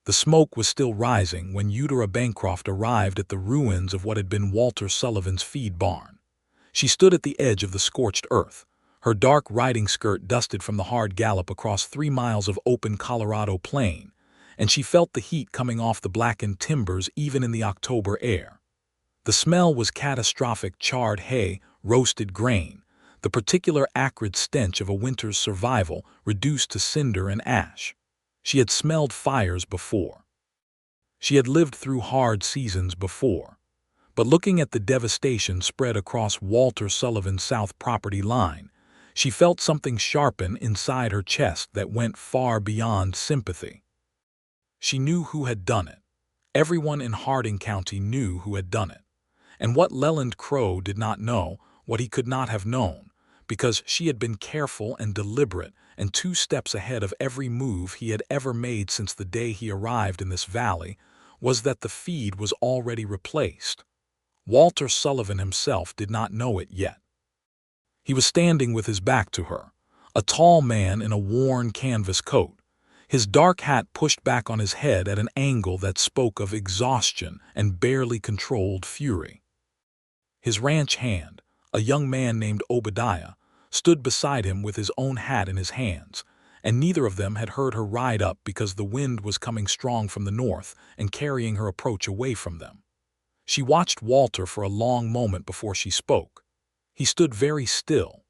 The smoke was still rising when Eudora Bancroft arrived at the ruins of what had been Walter Sullivan's feed barn. She stood at the edge of the scorched earth, her dark riding skirt dusted from the hard gallop across 3 miles of open Colorado plain, and she felt the heat coming off the blackened timbers even in the October air. The smell was catastrophic: charred hay, roasted grain, the particular acrid stench of a winter's survival reduced to cinder and ash. She had smelled fires before. She had lived through hard seasons before. But looking at the devastation spread across Walter Sullivan's south property line, she felt something sharpen inside her chest that went far beyond sympathy. She knew who had done it. Everyone in Harding County knew who had done it. And what Leland Crowe did not know, what he could not have known, because she had been careful and deliberate and 2 steps ahead of every move he had ever made since the day he arrived in this valley, was that the feed was already replaced. Walter Sullivan himself did not know it yet. He was standing with his back to her, a tall man in a worn canvas coat, his dark hat pushed back on his head at an angle that spoke of exhaustion and barely controlled fury. His ranch hand, a young man named Obadiah, stood beside him with his own hat in his hands, and neither of them had heard her ride up because the wind was coming strong from the north and carrying her approach away from them. She watched Walter for a long moment before she spoke. He stood very still.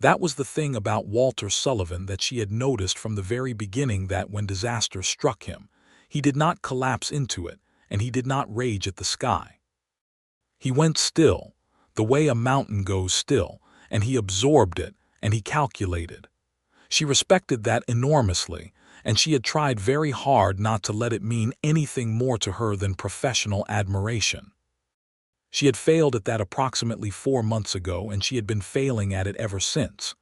That was the thing about Walter Sullivan that she had noticed from the very beginning, that when disaster struck him, he did not collapse into it, and he did not rage at the sky. He went still, the way a mountain goes still, and he absorbed it, and he calculated. She respected that enormously, and she had tried very hard not to let it mean anything more to her than professional admiration. She had failed at that approximately 4 months ago, and she had been failing at it ever since.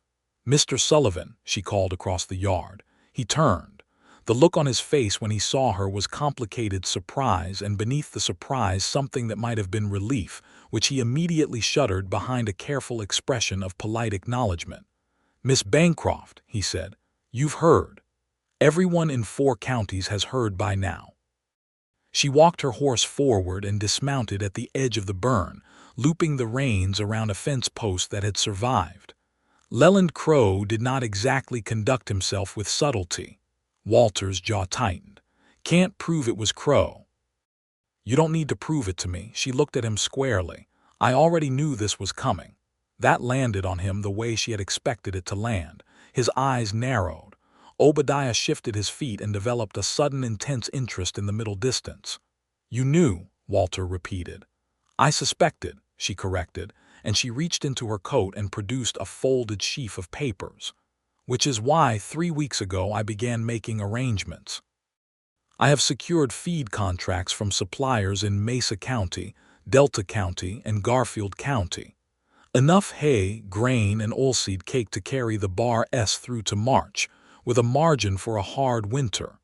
"Mr. Sullivan," she called across the yard. He turned. The look on his face when he saw her was complicated surprise, and beneath the surprise something that might have been relief, which he immediately shuddered behind a careful expression of polite acknowledgement. "Miss Bancroft," he said, "you've heard. Everyone in 4 counties has heard by now." She walked her horse forward and dismounted at the edge of the burn, looping the reins around a fence post that had survived. Leland Crowe did not exactly conduct himself with subtlety. Walter's jaw tightened. "Can't prove it was Crowe." "You don't need to prove it to me." She looked at him squarely. "I already knew this was coming." That landed on him the way she had expected it to land. His eyes narrowed. Obadiah shifted his feet and developed a sudden intense interest in the middle distance. "You knew," Walter repeated. "I suspected," she corrected, and she reached into her coat and produced a folded sheaf of papers. "Which is why 3 weeks ago I began making arrangements. I have secured feed contracts from suppliers in Mesa County, Delta County, and Garfield County. Enough hay, grain, and oilseed cake to carry the Bar S through to March, with a margin for a hard winter."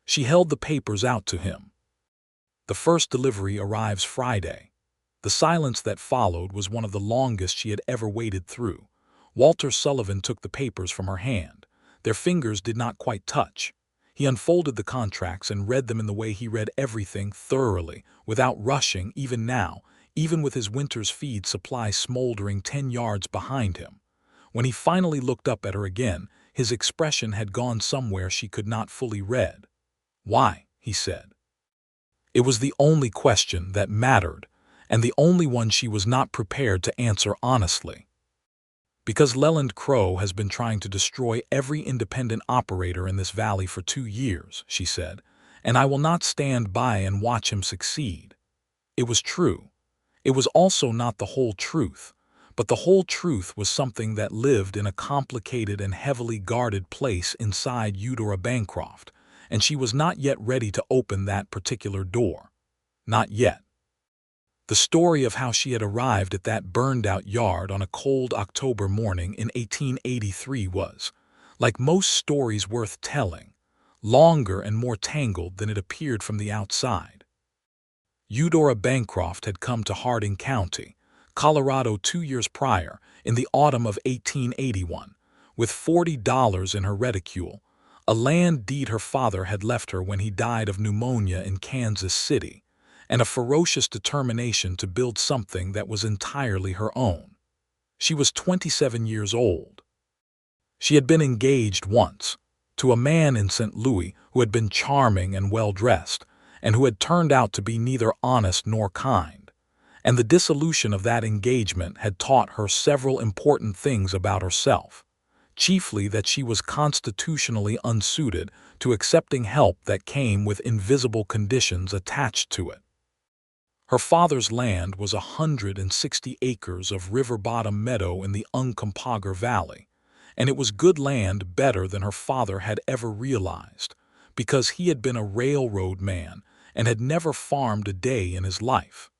She held the papers out to him. "The first delivery arrives Friday." The silence that followed was one of the longest she had ever waited through. Walter Sullivan took the papers from her hand. Their fingers did not quite touch. He unfolded the contracts and read them in the way he read everything, thoroughly, without rushing, even now, even with his winter's feed supply smoldering 10 yards behind him. When he finally looked up at her again, his expression had gone somewhere she could not fully read. "Why?" he said. It was the only question that mattered, and the only one she was not prepared to answer honestly. "Because Leland Crowe has been trying to destroy every independent operator in this valley for 2 years, she said, "and I will not stand by and watch him succeed." It was true. It was also not the whole truth. But the whole truth was something that lived in a complicated and heavily guarded place inside Eudora Bancroft, and she was not yet ready to open that particular door. Not yet. The story of how she had arrived at that burned-out yard on a cold October morning in 1883 was, like most stories worth telling, longer and more tangled than it appeared from the outside. Eudora Bancroft had come to Harding County, Colorado 2 years prior, in the autumn of 1881, with $40 in her reticule, a land deed her father had left her when he died of pneumonia in Kansas City, and a ferocious determination to build something that was entirely her own. She was 27 years old. She had been engaged once, to a man in St. Louis who had been charming and well-dressed, and who had turned out to be neither honest nor kind. And the dissolution of that engagement had taught her several important things about herself, chiefly that she was constitutionally unsuited to accepting help that came with invisible conditions attached to it. Her father's land was 160 acres of river-bottom meadow in the Uncompahgre Valley, and it was good land, better than her father had ever realized, because he had been a railroad man and had never farmed a day in his life.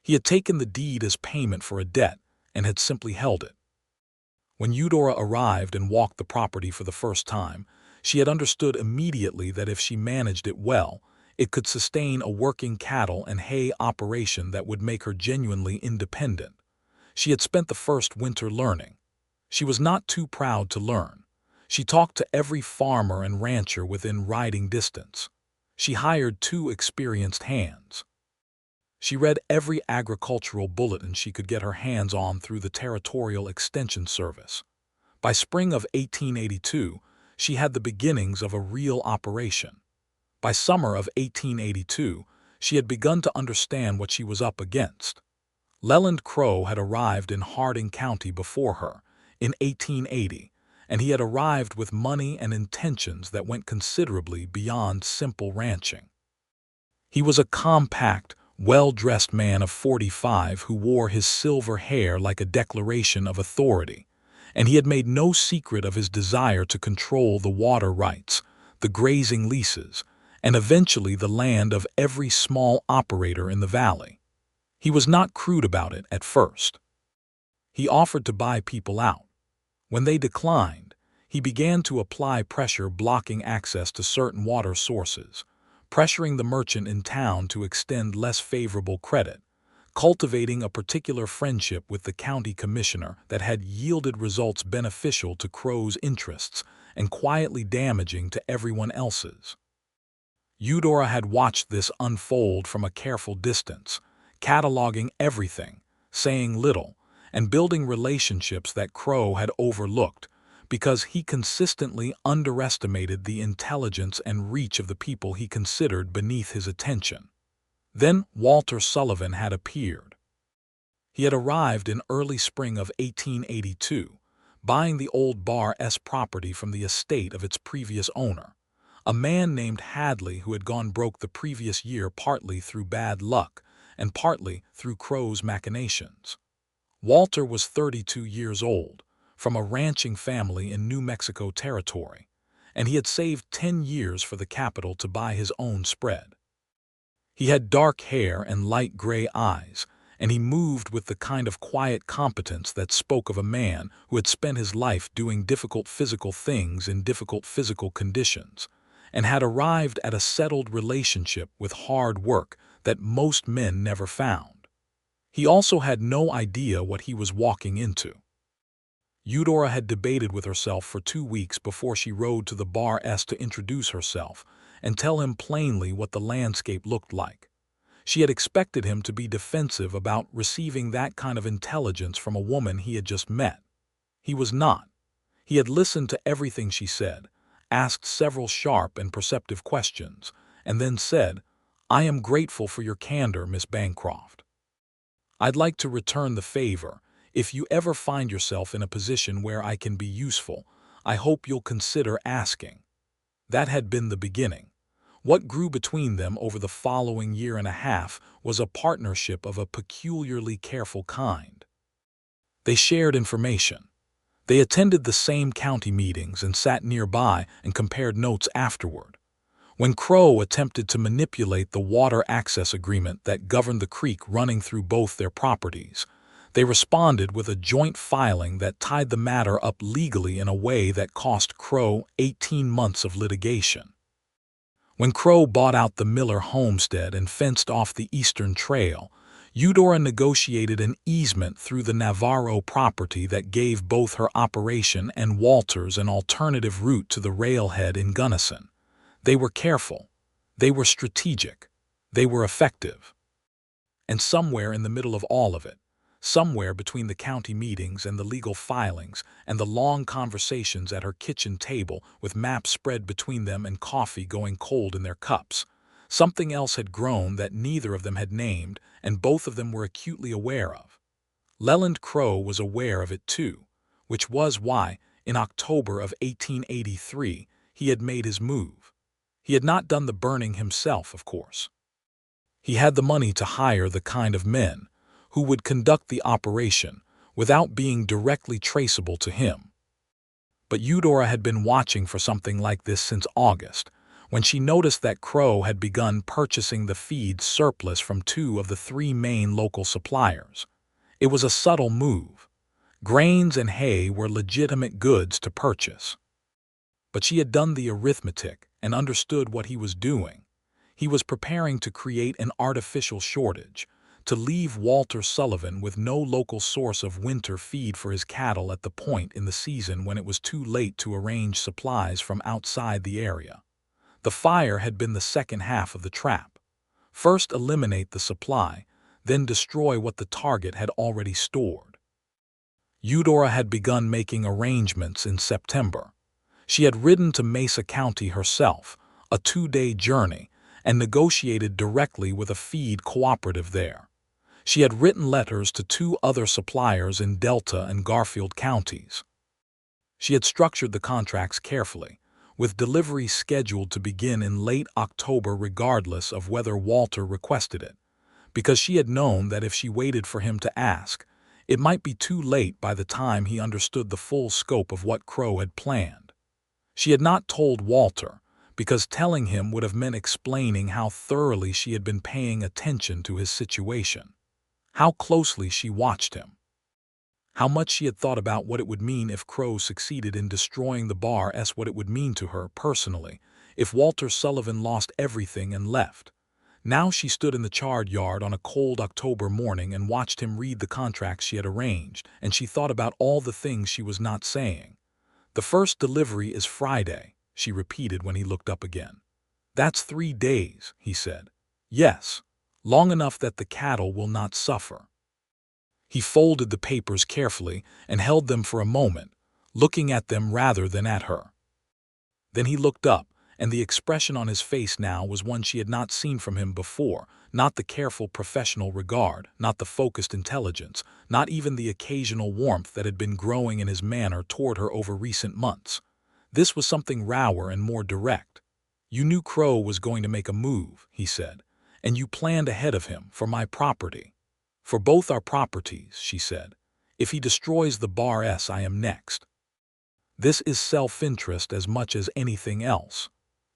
He had taken the deed as payment for a debt and had simply held it. When Eudora arrived and walked the property for the first time, she had understood immediately that if she managed it well, it could sustain a working cattle and hay operation that would make her genuinely independent. She had spent the first winter learning. She was not too proud to learn. She talked to every farmer and rancher within riding distance. She hired 2 experienced hands. She read every agricultural bulletin she could get her hands on through the Territorial Extension Service. By spring of 1882, she had the beginnings of a real operation. By summer of 1882, she had begun to understand what she was up against. Leland Crowe had arrived in Harding County before her, in 1880, and he had arrived with money and intentions that went considerably beyond simple ranching. He was a compact, well-dressed man of 45 who wore his silver hair like a declaration of authority, and he had made no secret of his desire to control the water rights, the grazing leases, and eventually the land of every small operator in the valley. He was not crude about it at first. He offered to buy people out. When they declined, he began to apply pressure blocking access to certain water sources, pressuring the merchant in town to extend less favorable credit, cultivating a particular friendship with the county commissioner that had yielded results beneficial to Crowe's interests and quietly damaging to everyone else's. Eudora had watched this unfold from a careful distance, cataloging everything, saying little, and building relationships that Crowe had overlooked because he consistently underestimated the intelligence and reach of the people he considered beneath his attention. Then Walter Sullivan had appeared. He had arrived in early spring of 1882, buying the old Bar S property from the estate of its previous owner, a man named Hadley who had gone broke the previous year partly through bad luck and partly through Crowe's machinations. Walter was 32 years old, from a ranching family in New Mexico Territory, and he had saved 10 years for the capital to buy his own spread. He had dark hair and light gray eyes, and he moved with the kind of quiet competence that spoke of a man who had spent his life doing difficult physical things in difficult physical conditions, and had arrived at a settled relationship with hard work that most men never found. He also had no idea what he was walking into. Eudora had debated with herself for 2 weeks before she rode to the Bar S to introduce herself and tell him plainly what the landscape looked like. She had expected him to be defensive about receiving that kind of intelligence from a woman he had just met. He was not. He had listened to everything she said, asked several sharp and perceptive questions, and then said, "I am grateful for your candor, Miss Bancroft. I'd like to return the favor. If you ever find yourself in a position where I can be useful, I hope you'll consider asking." That had been the beginning. What grew between them over the following year and a half was a partnership of a peculiarly careful kind. They shared information. They attended the same county meetings and sat nearby and compared notes afterward. When Crowe attempted to manipulate the water access agreement that governed the creek running through both their properties, they responded with a joint filing that tied the matter up legally in a way that cost Crowe 18 months of litigation. When Crowe bought out the Miller homestead and fenced off the Eastern Trail, Eudora negotiated an easement through the Navarro property that gave both her operation and Walter's an alternative route to the railhead in Gunnison. They were careful. They were strategic. They were effective. And somewhere in the middle of all of it, somewhere between the county meetings and the legal filings and the long conversations at her kitchen table with maps spread between them and coffee going cold in their cups, something else had grown that neither of them had named and both of them were acutely aware of. Leland Crowe was aware of it too, which was why, in October of 1883, he had made his move. He had not done the burning himself, of course. He had the money to hire the kind of men who would conduct the operation without being directly traceable to him. But Eudora had been watching for something like this since August, when she noticed that Crowe had begun purchasing the feed surplus from two of the three main local suppliers. It was a subtle move. Grains and hay were legitimate goods to purchase. But she had done the arithmetic and understood what he was doing. He was preparing to create an artificial shortage, to leave Walter Sullivan with no local source of winter feed for his cattle at the point in the season when it was too late to arrange supplies from outside the area. The fire had been the second half of the trap. First eliminate the supply, then destroy what the target had already stored. Eudora had begun making arrangements in September. She had ridden to Mesa County herself, a 2-day journey, and negotiated directly with a feed cooperative there. She had written letters to 2 other suppliers in Delta and Garfield counties. She had structured the contracts carefully, with deliveries scheduled to begin in late October regardless of whether Walter requested it, because she had known that if she waited for him to ask, it might be too late by the time he understood the full scope of what Crowe had planned. She had not told Walter, because telling him would have meant explaining how thoroughly she had been paying attention to his situation, how closely she watched him, how much she had thought about what it would mean if Crowe succeeded in destroying the bar, what it would mean to her personally if Walter Sullivan lost everything and left. Now she stood in the chard yard on a cold October morning and watched him read the contracts she had arranged, and she thought about all the things she was not saying. "The first delivery is Friday," she repeated when he looked up again. "That's 3 days," he said. "Yes, long enough that the cattle will not suffer." He folded the papers carefully and held them for a moment, looking at them rather than at her. Then he looked up, and the expression on his face now was one she had not seen from him before, not the careful professional regard, not the focused intelligence, not even the occasional warmth that had been growing in his manner toward her over recent months. This was something rawer and more direct. "You knew Crowe was going to make a move," he said, "and you planned ahead of him for my property." "For both our properties," she said. "If he destroys the bar, I am next." This is self-interest as much as anything else.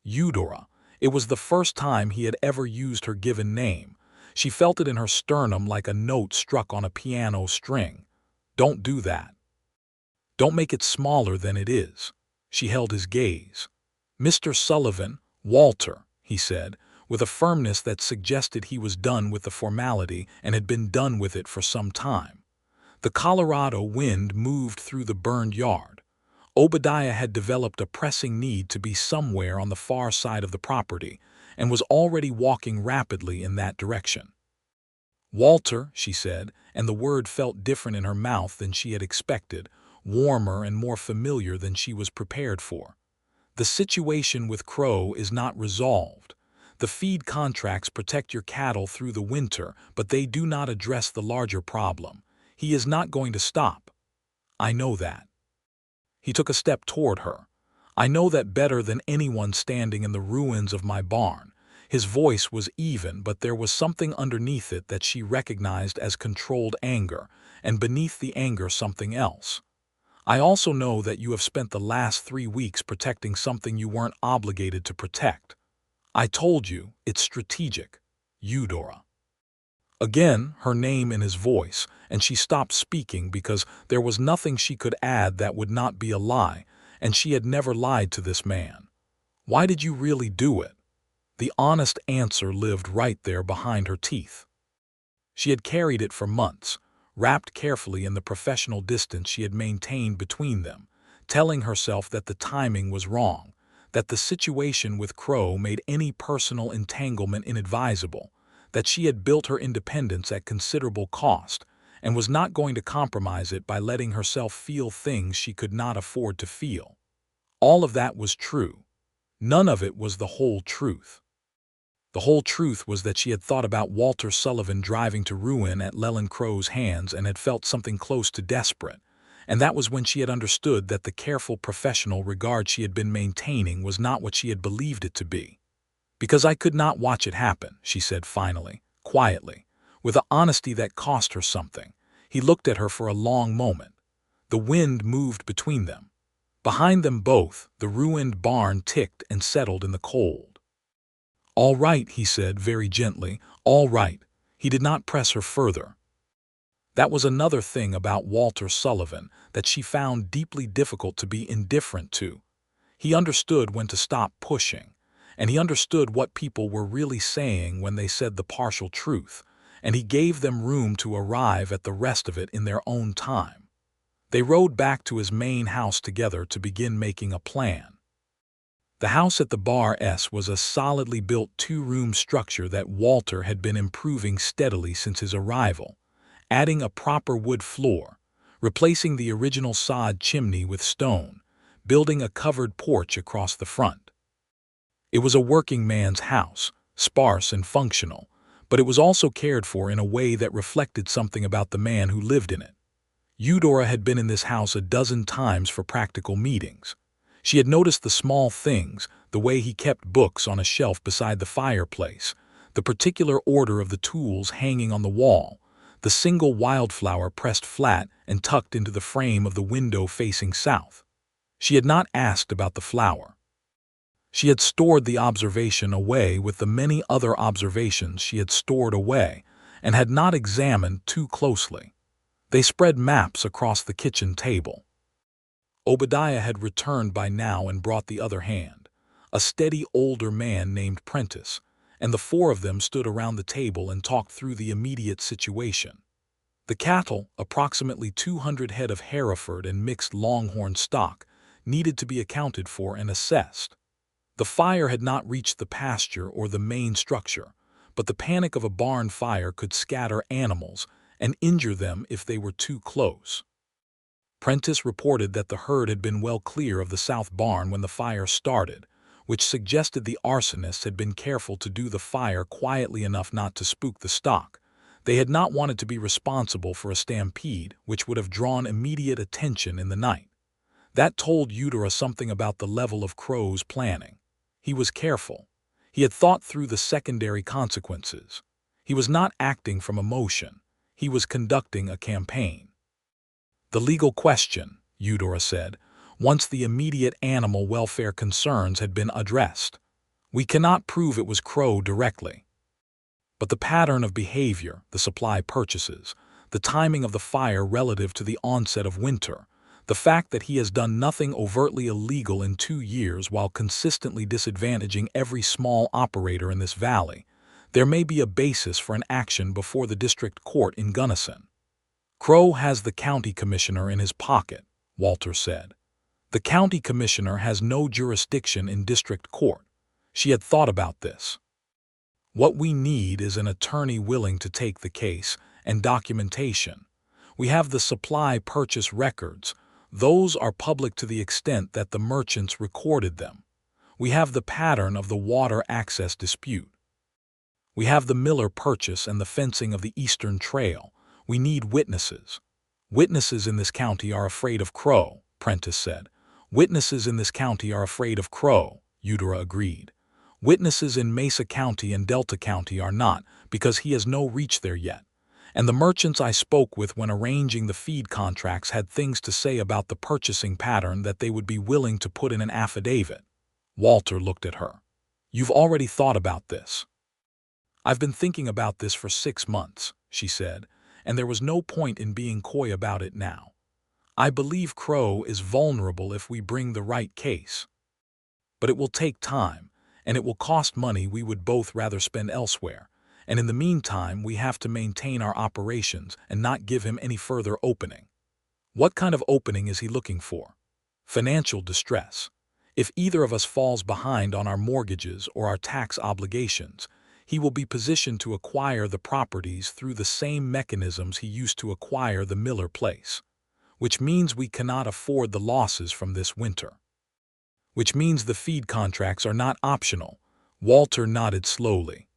Eudora. It was the first time he had ever used her given name. She felt it in her sternum like a note struck on a piano string. "Don't do that. Don't make it smaller than it is." She held his gaze. "Mr. Sullivan, Walter," he said, with a firmness that suggested he was done with the formality and had been done with it for some time. The Colorado wind moved through the burned yard. Obadiah had developed a pressing need to be somewhere on the far side of the property and was already walking rapidly in that direction. "Walter," she said, and the word felt different in her mouth than she had expected, warmer and more familiar than she was prepared for. "The situation with Crowe is not resolved. The feed contracts protect your cattle through the winter, but they do not address the larger problem. He is not going to stop. I know that." He took a step toward her. "I know that better than anyone standing in the ruins of my barn." His voice was even, but there was something underneath it that she recognized as controlled anger, and beneath the anger something else. "I also know that you have spent the last 3 weeks protecting something you weren't obligated to protect. I told you, it's strategic, Eudora." Again, her name in his voice, and she stopped speaking because there was nothing she could add that would not be a lie, and she had never lied to this man. "Why did you really do it?" The honest answer lived right there behind her teeth. She had carried it for months, wrapped carefully in the professional distance she had maintained between them, telling herself that the timing was wrong, that the situation with Crowe made any personal entanglement inadvisable, that she had built her independence at considerable cost, and was not going to compromise it by letting herself feel things she could not afford to feel. All of that was true. None of it was the whole truth. The whole truth was that she had thought about Walter Sullivan driving to ruin at Leland Crowe's hands and had felt something close to desperate, and that was when she had understood that the careful professional regard she had been maintaining was not what she had believed it to be. "Because I could not watch it happen," she said finally, quietly, with an honesty that cost her something. He looked at her for a long moment. The wind moved between them. Behind them both, the ruined barn ticked and settled in the cold. "All right," he said very gently, "all right." He did not press her further. That was another thing about Walter Sullivan that she found deeply difficult to be indifferent to. He understood when to stop pushing, and he understood what people were really saying when they said the partial truth, and he gave them room to arrive at the rest of it in their own time. They rode back to his main house together to begin making a plan. The house at the Bar S was a solidly built two-room structure that Walter had been improving steadily since his arrival, adding a proper wood floor, replacing the original sod chimney with stone, building a covered porch across the front. It was a working man's house, sparse and functional, but it was also cared for in a way that reflected something about the man who lived in it. Eudora had been in this house a dozen times for practical meetings. She had noticed the small things, the way he kept books on a shelf beside the fireplace, the particular order of the tools hanging on the wall, the single wildflower pressed flat and tucked into the frame of the window facing south. She had not asked about the flower. She had stored the observation away with the many other observations she had stored away and had not examined too closely. They spread maps across the kitchen table. Obadiah had returned by now and brought the other hand, a steady older man named Prentice, and the four of them stood around the table and talked through the immediate situation. The cattle, approximately 200 head of Hereford and mixed Longhorn stock, needed to be accounted for and assessed. The fire had not reached the pasture or the main structure, but the panic of a barn fire could scatter animals and injure them if they were too close. Prentice reported that the herd had been well clear of the south barn when the fire started, which suggested the arsonists had been careful to do the fire quietly enough not to spook the stock. They had not wanted to be responsible for a stampede, which would have drawn immediate attention in the night. That told Eudora something about the level of Crowe's planning. He was careful. He had thought through the secondary consequences. He was not acting from emotion. He was conducting a campaign. "The legal question," Eudora said, "once the immediate animal welfare concerns had been addressed. We cannot prove it was Crowe directly. But the pattern of behavior, the supply purchases, the timing of the fire relative to the onset of winter, the fact that he has done nothing overtly illegal in 2 years while consistently disadvantaging every small operator in this valley, there may be a basis for an action before the district court in Gunnison." "Crowe has the county commissioner in his pocket," Walter said. "The county commissioner has no jurisdiction in district court." She had thought about this. "What we need is an attorney willing to take the case, and documentation. We have the supply purchase records. Those are public to the extent that the merchants recorded them. We have the pattern of the water access dispute. We have the Miller purchase and the fencing of the Eastern Trail. We need witnesses." "Witnesses in this county are afraid of Crowe," Prentice said. "Witnesses in this county are afraid of Crowe," Eudora agreed. "Witnesses in Mesa County and Delta County are not, because he has no reach there yet. And the merchants I spoke with when arranging the feed contracts had things to say about the purchasing pattern that they would be willing to put in an affidavit." Walter looked at her. "You've already thought about this." "I've been thinking about this for 6 months," she said, "and there was no point in being coy about it now. I believe Crowe is vulnerable if we bring the right case. But it will take time, and it will cost money we would both rather spend elsewhere, and in the meantime we have to maintain our operations and not give him any further opening. What kind of opening is he looking for? Financial distress. If either of us falls behind on our mortgages or our tax obligations, he will be positioned to acquire the properties through the same mechanisms he used to acquire the Miller place, which means we cannot afford the losses from this winter. Which means the feed contracts are not optional. Walter nodded slowly.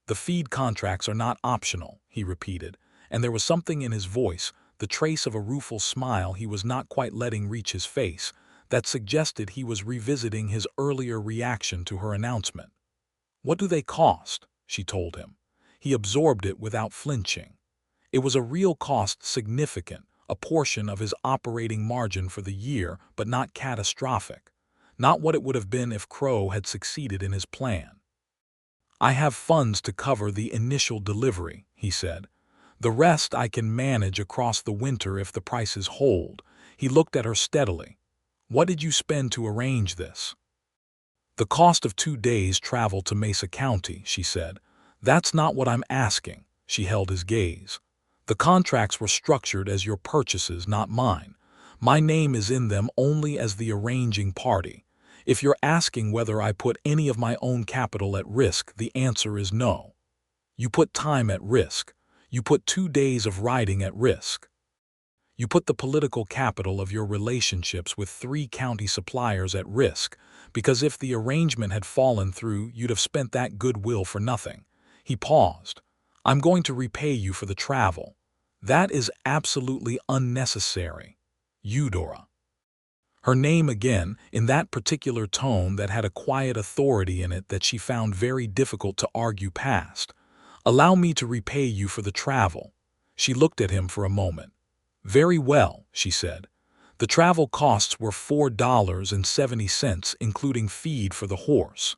The feed contracts are not optional, he repeated, and there was something in his voice, the trace of a rueful smile he was not quite letting reach his face, that suggested he was revisiting his earlier reaction to her announcement. What do they cost? She told him. He absorbed it without flinching. It was a real cost, significant, a portion of his operating margin for the year, but not catastrophic. Not what it would have been if Crowe had succeeded in his plan. I have funds to cover the initial delivery, he said. The rest I can manage across the winter if the prices hold. He looked at her steadily. What did you spend to arrange this? The cost of 2 days' travel to Mesa County, she said. That's not what I'm asking. She held his gaze. The contracts were structured as your purchases, not mine. My name is in them only as the arranging party. If you're asking whether I put any of my own capital at risk, the answer is no. You put time at risk. You put 2 days of riding at risk. You put the political capital of your relationships with 3 county suppliers at risk, because if the arrangement had fallen through, you'd have spent that goodwill for nothing. He paused. I'm going to repay you for the travel. That is absolutely unnecessary. Eudora. Her name again, in that particular tone that had a quiet authority in it that she found very difficult to argue past. Allow me to repay you for the travel. She looked at him for a moment. Very well, she said. The travel costs were $4.70, including feed for the horse.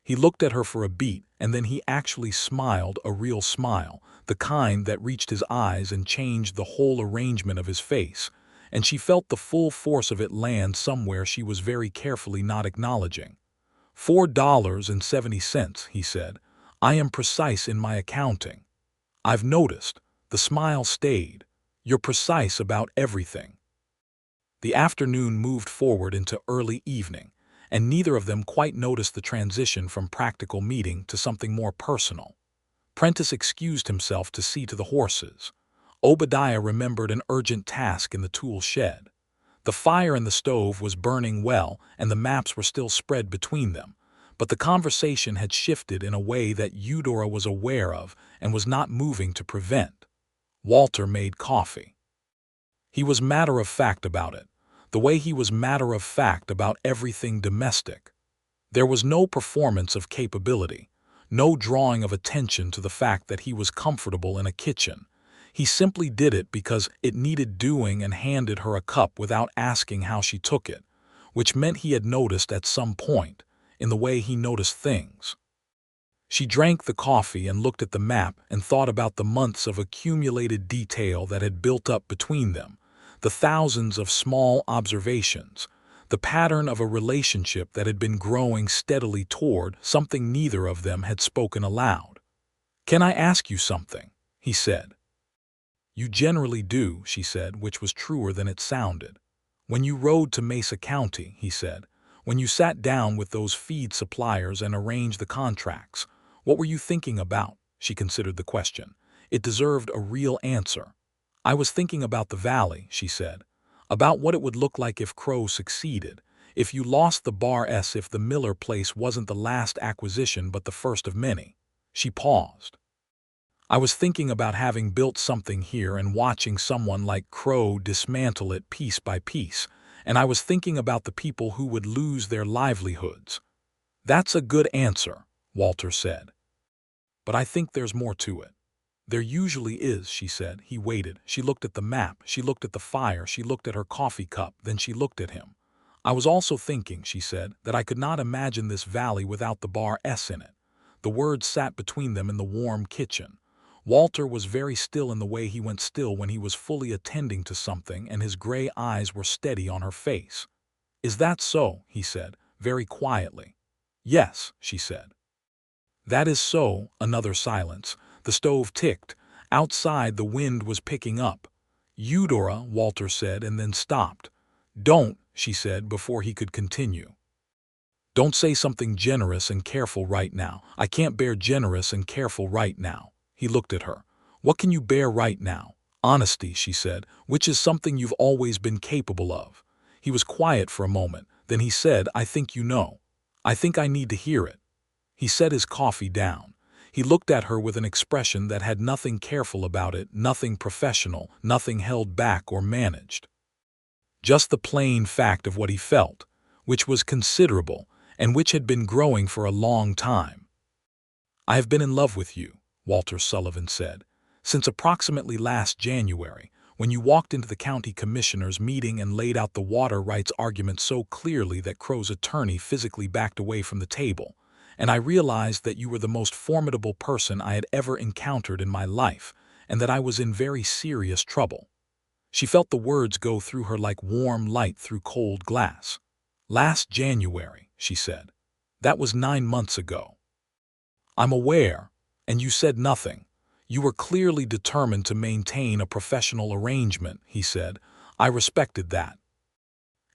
He looked at her for a beat, and then he actually smiled, a real smile, the kind that reached his eyes and changed the whole arrangement of his face, and she felt the full force of it land somewhere she was very carefully not acknowledging. $4.70, he said. I am precise in my accounting. I've noticed. The smile stayed. You're precise about everything. The afternoon moved forward into early evening, and neither of them quite noticed the transition from practical meeting to something more personal. Prentice excused himself to see to the horses. Obadiah remembered an urgent task in the tool shed. The fire in the stove was burning well, and the maps were still spread between them, but the conversation had shifted in a way that Eudora was aware of and was not moving to prevent. Walter made coffee. He was matter-of-fact about it, the way he was matter-of-fact about everything domestic. There was no performance of capability, no drawing of attention to the fact that he was comfortable in a kitchen. He simply did it because it needed doing and handed her a cup without asking how she took it, which meant he had noticed at some point, in the way he noticed things. She drank the coffee and looked at the map and thought about the months of accumulated detail that had built up between them, the thousands of small observations, the pattern of a relationship that had been growing steadily toward something neither of them had spoken aloud. "Can I ask you something?" he said. "You generally do," she said, which was truer than it sounded. "When you rode to Mesa County," he said, "when you sat down with those feed suppliers and arranged the contracts, what were you thinking about?" She considered the question. It deserved a real answer. "I was thinking about the valley," she said, "about what it would look like if Crowe succeeded, if you lost the Bar S, if the Miller place wasn't the last acquisition but the first of many." She paused. "I was thinking about having built something here and watching someone like Crowe dismantle it piece by piece, and I was thinking about the people who would lose their livelihoods." "That's a good answer," Walter said. "But I think there's more to it." "There usually is," she said. He waited. She looked at the map. She looked at the fire. She looked at her coffee cup. Then she looked at him. "I was also thinking," she said, "that I could not imagine this valley without the Bar S in it." The words sat between them in the warm kitchen. Walter was very still in the way he went still when he was fully attending to something, and his gray eyes were steady on her face. "Is that so?" he said, very quietly. "Yes," she said. That is so. Another silence. The stove ticked. Outside, the wind was picking up. Eudora, Walter said, and then stopped. Don't, she said before he could continue. Don't say something generous and careful right now. I can't bear generous and careful right now. He looked at her. What can you bear right now? Honesty, she said, which is something you've always been capable of. He was quiet for a moment. Then he said, I think you know. I think I need to hear it. He set his coffee down. He looked at her with an expression that had nothing careful about it, nothing professional, nothing held back or managed. Just the plain fact of what he felt, which was considerable, and which had been growing for a long time. I have been in love with you, Walter Sullivan said, since approximately last January, when you walked into the county commissioner's meeting and laid out the water rights argument so clearly that Crowe's attorney physically backed away from the table, and I realized that you were the most formidable person I had ever encountered in my life, and that I was in very serious trouble. She felt the words go through her like warm light through cold glass. Last January, she said. That was 9 months ago. I'm aware, and you said nothing. You were clearly determined to maintain a professional arrangement, he said. I respected that.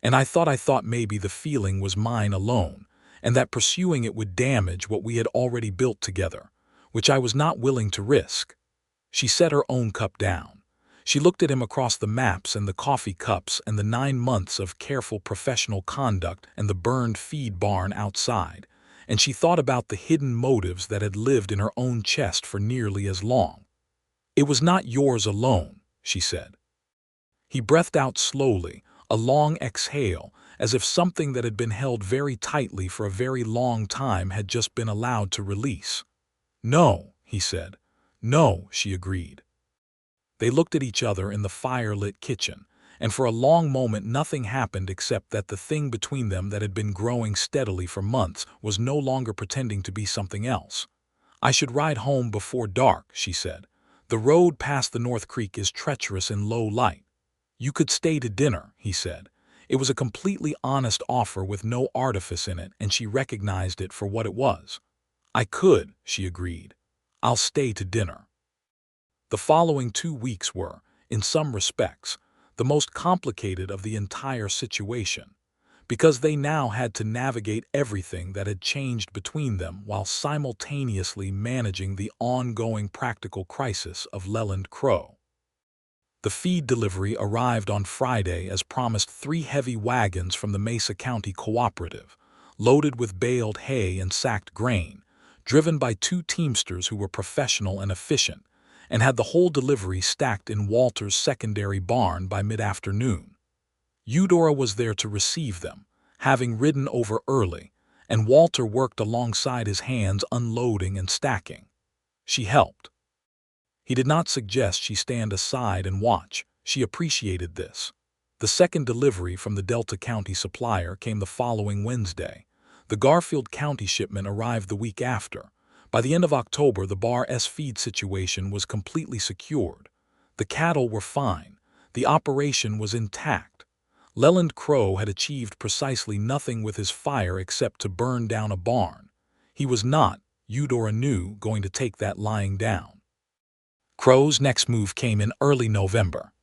And I thought maybe the feeling was mine alone, and that pursuing it would damage what we had already built together, which I was not willing to risk. She set her own cup down. She looked at him across the maps and the coffee cups and the 9 months of careful professional conduct and the burned feed barn outside, and she thought about the hidden motives that had lived in her own chest for nearly as long. It was not yours alone, she said. He breathed out slowly, a long exhale, as if something that had been held very tightly for a very long time had just been allowed to release. No, he said. No, she agreed. They looked at each other in the fire-lit kitchen, and for a long moment nothing happened except that the thing between them that had been growing steadily for months was no longer pretending to be something else. I should ride home before dark, she said. The road past the North Creek is treacherous in low light. You could stay to dinner, he said. It was a completely honest offer with no artifice in it, and she recognized it for what it was. I could, she agreed. I'll stay to dinner. The following 2 weeks were, in some respects, the most complicated of the entire situation, because they now had to navigate everything that had changed between them while simultaneously managing the ongoing practical crisis of Leland Crowe. The feed delivery arrived on Friday as promised 3 heavy wagons from the Mesa County Cooperative, loaded with baled hay and sacked grain, driven by 2 teamsters who were professional and efficient, and had the whole delivery stacked in Walter's secondary barn by mid-afternoon. Eudora was there to receive them, having ridden over early, and Walter worked alongside his hands unloading and stacking. She helped. He did not suggest she stand aside and watch. She appreciated this. The second delivery from the Delta County supplier came the following Wednesday. The Garfield County shipment arrived the week after. By the end of October, the Bar S feed situation was completely secured. The cattle were fine. The operation was intact. Leland Crowe had achieved precisely nothing with his fire except to burn down a barn. He was not, Eudora knew, going to take that lying down. Crowe's next move came in early November.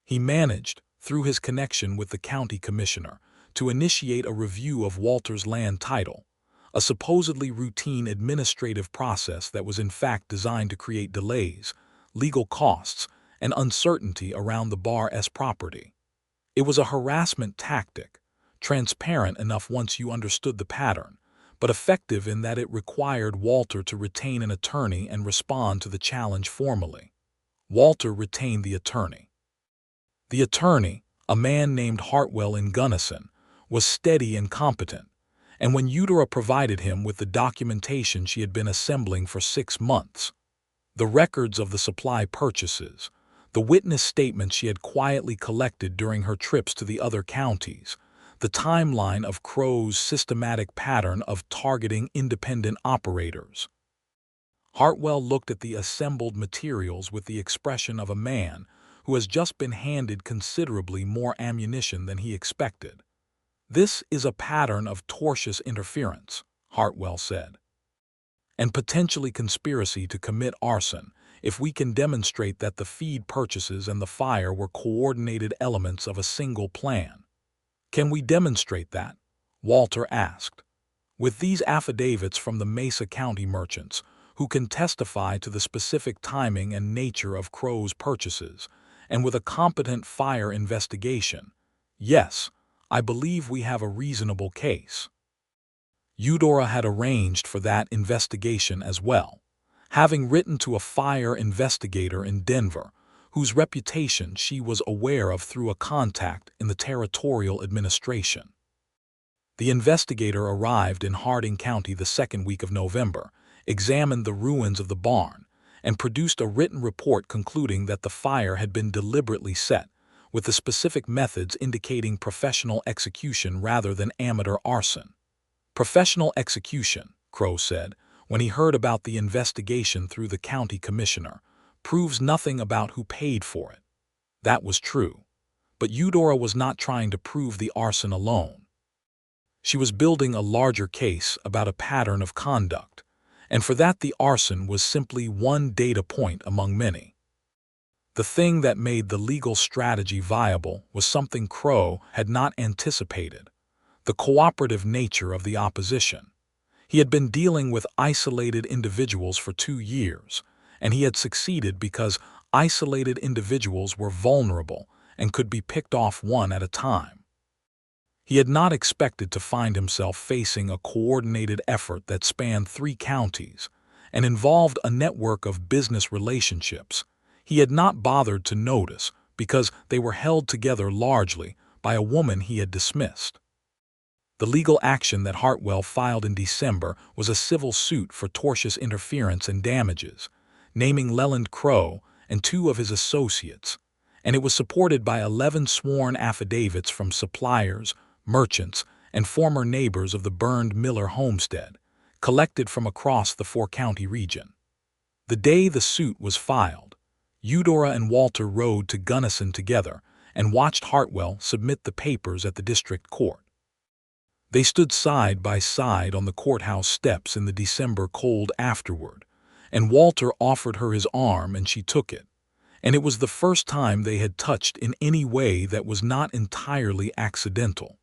He managed, through his connection with the county commissioner, to initiate a review of Walter's land title, a supposedly routine administrative process that was in fact designed to create delays, legal costs, and uncertainty around the Bar S property. It was a harassment tactic, transparent enough once you understood the pattern, but effective in that it required Walter to retain an attorney and respond to the challenge formally. Walter retained the attorney. The attorney, a man named Hartwell in Gunnison, was steady and competent, and when Eudora provided him with the documentation she had been assembling for 6 months, the records of the supply purchases, the witness statements she had quietly collected during her trips to the other counties, the timeline of Crowe's systematic pattern of targeting independent operators. Hartwell looked at the assembled materials with the expression of a man who has just been handed considerably more ammunition than he expected. This is a pattern of tortious interference, Hartwell said. and potentially conspiracy to commit arson if we can demonstrate that the feed purchases and the fire were coordinated elements of a single plan. Can we demonstrate that? Walter asked. With these affidavits from the Mesa County merchants, who can testify to the specific timing and nature of Crowe's purchases, and with a competent fire investigation, yes, I believe we have a reasonable case. Eudora had arranged for that investigation as well, having written to a fire investigator in Denver, whose reputation she was aware of through a contact in the territorial administration. The investigator arrived in Harding County the second week of November, examined the ruins of the barn, and produced a written report concluding that the fire had been deliberately set, with the specific methods indicating professional execution rather than amateur arson. Professional execution, Crowe said, when he heard about the investigation through the county commissioner, proves nothing about who paid for it. That was true. But Eudora was not trying to prove the arson alone. She was building a larger case about a pattern of conduct, and for that the arson was simply one data point among many. The thing that made the legal strategy viable was something Crowe had not anticipated: the cooperative nature of the opposition. He had been dealing with isolated individuals for 2 years, and he had succeeded because isolated individuals were vulnerable and could be picked off one at a time. He had not expected to find himself facing a coordinated effort that spanned 3 counties and involved a network of business relationships he had not bothered to notice because they were held together largely by a woman he had dismissed. The legal action that Hartwell filed in December was a civil suit for tortious interference and damages, naming Leland Crowe and 2 of his associates, and it was supported by 11 sworn affidavits from suppliers, merchants, and former neighbors of the burned Miller homestead, collected from across the 4-county region. The day the suit was filed, Eudora and Walter rode to Gunnison together and watched Hartwell submit the papers at the district court. They stood side by side on the courthouse steps in the December cold afterward, and Walter offered her his arm and she took it, and it was the first time they had touched in any way that was not entirely accidental.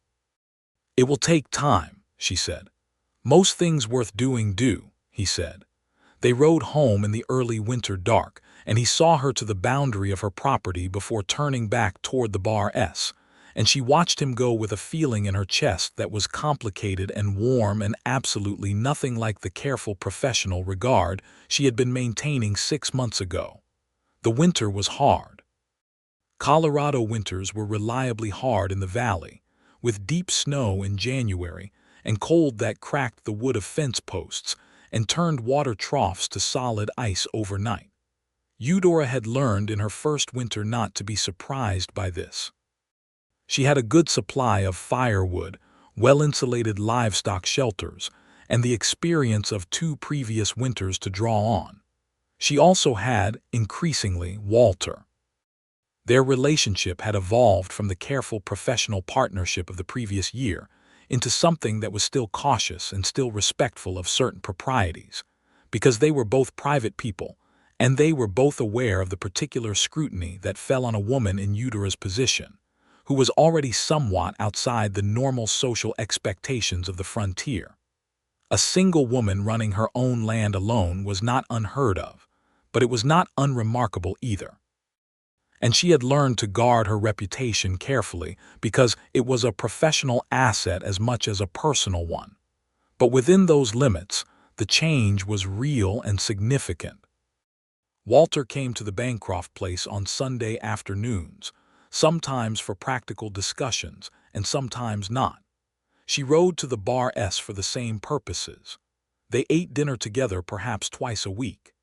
"It will take time," she said. "Most things worth doing do," he said. They rode home in the early winter dark, and he saw her to the boundary of her property before turning back toward the Bar S, and she watched him go with a feeling in her chest that was complicated and warm and absolutely nothing like the careful professional regard she had been maintaining 6 months ago. The winter was hard. Colorado winters were reliably hard in the valley, with deep snow in January and cold that cracked the wood of fence posts and turned water troughs to solid ice overnight. Eudora had learned in her first winter not to be surprised by this. She had a good supply of firewood, well-insulated livestock shelters, and the experience of 2 previous winters to draw on. She also had, increasingly, Walter. Their relationship had evolved from the careful professional partnership of the previous year into something that was still cautious and still respectful of certain proprieties, because they were both private people, and they were both aware of the particular scrutiny that fell on a woman in Eudora's position, who was already somewhat outside the normal social expectations of the frontier. A single woman running her own land alone was not unheard of, but it was not unremarkable either. And she had learned to guard her reputation carefully because it was a professional asset as much as a personal one. But within those limits, the change was real and significant. Walter came to the Bancroft place on Sunday afternoons, sometimes for practical discussions and sometimes not. She rode to the Bar S for the same purposes. They ate dinner together perhaps twice a week.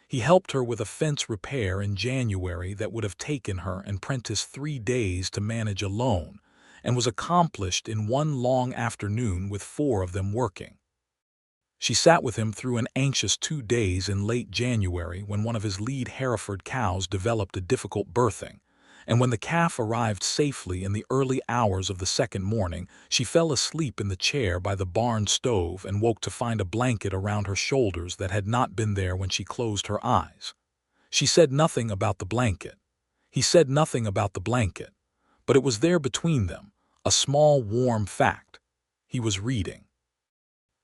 He helped her with a fence repair in January that would have taken her and Prentice 3 days to manage alone, and was accomplished in one long afternoon with 4 of them working. She sat with him through an anxious 2 days in late January when one of his lead Hereford cows developed a difficult birthing, and when the calf arrived safely in the early hours of the second morning, she fell asleep in the chair by the barn stove and woke to find a blanket around her shoulders that had not been there when she closed her eyes. She said nothing about the blanket. He said nothing about the blanket, but it was there between them, a small, warm fact. He was reading.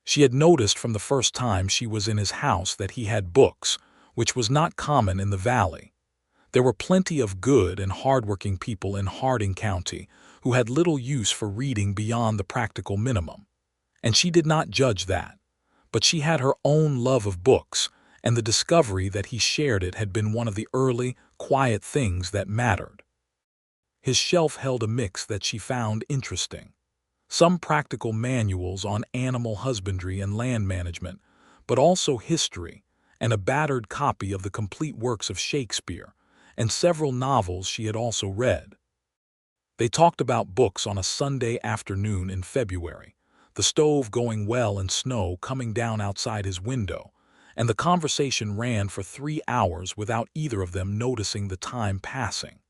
She had noticed from the first time she was in his house that he had books, which was not common in the valley. There were plenty of good and hardworking people in Harding County who had little use for reading beyond the practical minimum, and she did not judge that. But she had her own love of books, and the discovery that he shared it had been one of the early, quiet things that mattered. His shelf held a mix that she found interesting. Some practical manuals on animal husbandry and land management, but also history, and a battered copy of the complete works of Shakespeare, and several novels she had also read. They talked about books on a Sunday afternoon in February, the stove going well and snow coming down outside his window, and the conversation ran for 3 hours without either of them noticing the time passing.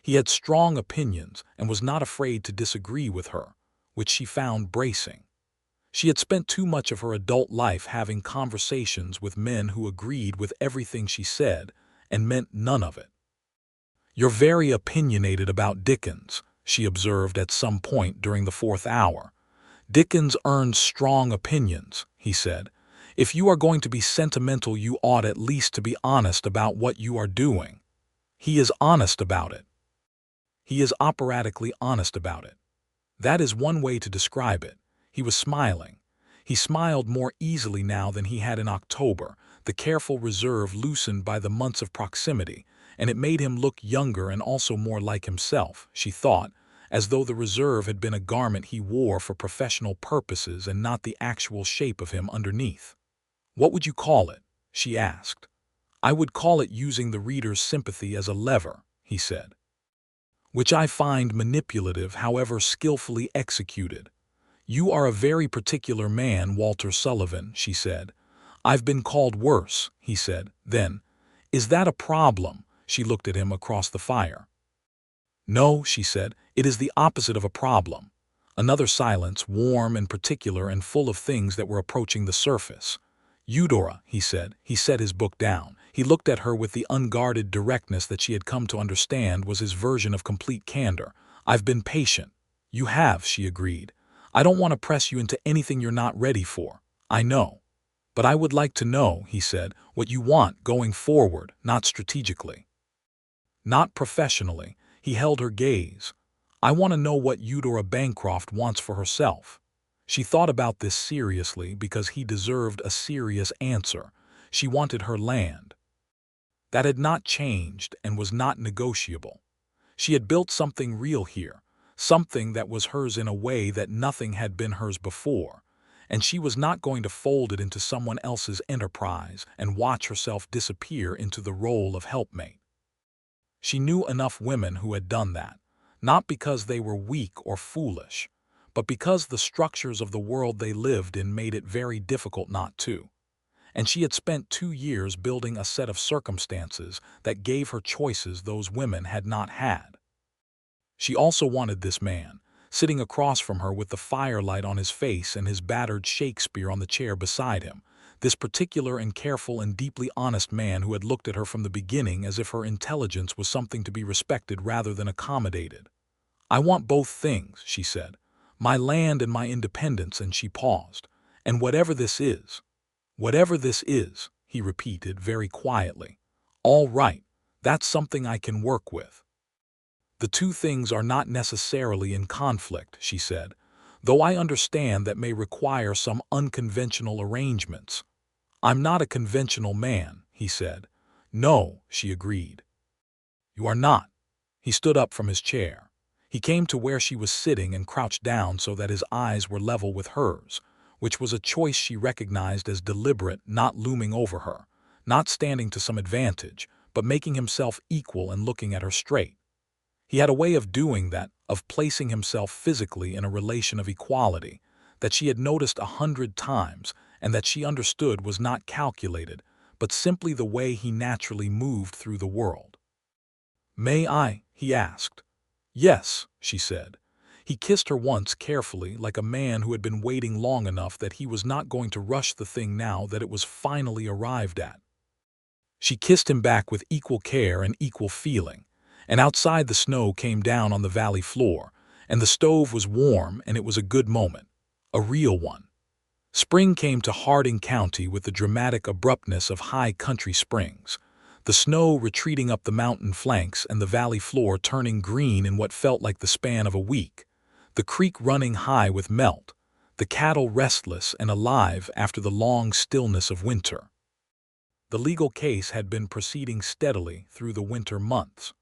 He had strong opinions and was not afraid to disagree with her, which she found bracing. She had spent too much of her adult life having conversations with men who agreed with everything she said and meant none of it. "You're very opinionated about Dickens," she observed at some point during the 4th hour. "Dickens earned strong opinions," he said. "If you are going to be sentimental, you ought at least to be honest about what you are doing." "He is honest about it. He is operatically honest about it. That is one way to describe it." He was smiling. He smiled more easily now than he had in October, the careful reserve loosened by the months of proximity, and it made him look younger and also more like himself, she thought, as though the reserve had been a garment he wore for professional purposes and not the actual shape of him underneath. "What would you call it?" she asked. "I would call it using the reader's sympathy as a lever," he said. "Which I find manipulative, however skillfully executed." "You are a very particular man, Walter Sullivan," she said. "I've been called worse," he said. Then, "Is that a problem?" She looked at him across the fire. "No," she said, "it is the opposite of a problem." Another silence, warm and particular and full of things that were approaching the surface. "Eudora," he said. He set his book down. He looked at her with the unguarded directness that she had come to understand was his version of complete candor. "I've been patient." "You have," she agreed. "I don't want to press you into anything you're not ready for. I know. But I would like to know," he said, "what you want going forward, not strategically. Not professionally." He held her gaze. "I want to know what Eudora Bancroft wants for herself." She thought about this seriously because he deserved a serious answer. She wanted her land. That had not changed and was not negotiable. She had built something real here, something that was hers in a way that nothing had been hers before, and she was not going to fold it into someone else's enterprise and watch herself disappear into the role of helpmate. She knew enough women who had done that, not because they were weak or foolish, but because the structures of the world they lived in made it very difficult not to. And she had spent 2 years building a set of circumstances that gave her choices those women had not had. She also wanted this man, sitting across from her with the firelight on his face and his battered Shakespeare on the chair beside him, this particular and careful and deeply honest man who had looked at her from the beginning as if her intelligence was something to be respected rather than accommodated. "I want both things," she said, "my land and my independence," and she paused. "And whatever this is." "Whatever this is," he repeated very quietly. "All right, that's something I can work with." "The two things are not necessarily in conflict," she said, "though I understand that may require some unconventional arrangements." "I'm not a conventional man," he said. "No," she agreed. "You are not." He stood up from his chair. He came to where she was sitting and crouched down so that his eyes were level with hers, which was a choice she recognized as deliberate, not looming over her, not standing to some advantage, but making himself equal and looking at her straight. He had a way of doing that, of placing himself physically in a relation of equality, that she had noticed 100 times and that she understood was not calculated, but simply the way he naturally moved through the world. "May I?" he asked. "Yes," she said. He kissed her once carefully, like a man who had been waiting long enough that he was not going to rush the thing now that it was finally arrived at. She kissed him back with equal care and equal feeling, and outside the snow came down on the valley floor, and the stove was warm, and it was a good moment, a real one. Spring came to Harding County with the dramatic abruptness of high country springs, the snow retreating up the mountain flanks and the valley floor turning green in what felt like the span of a week, the creek running high with melt, the cattle restless and alive after the long stillness of winter. The legal case had been proceeding steadily through the winter months.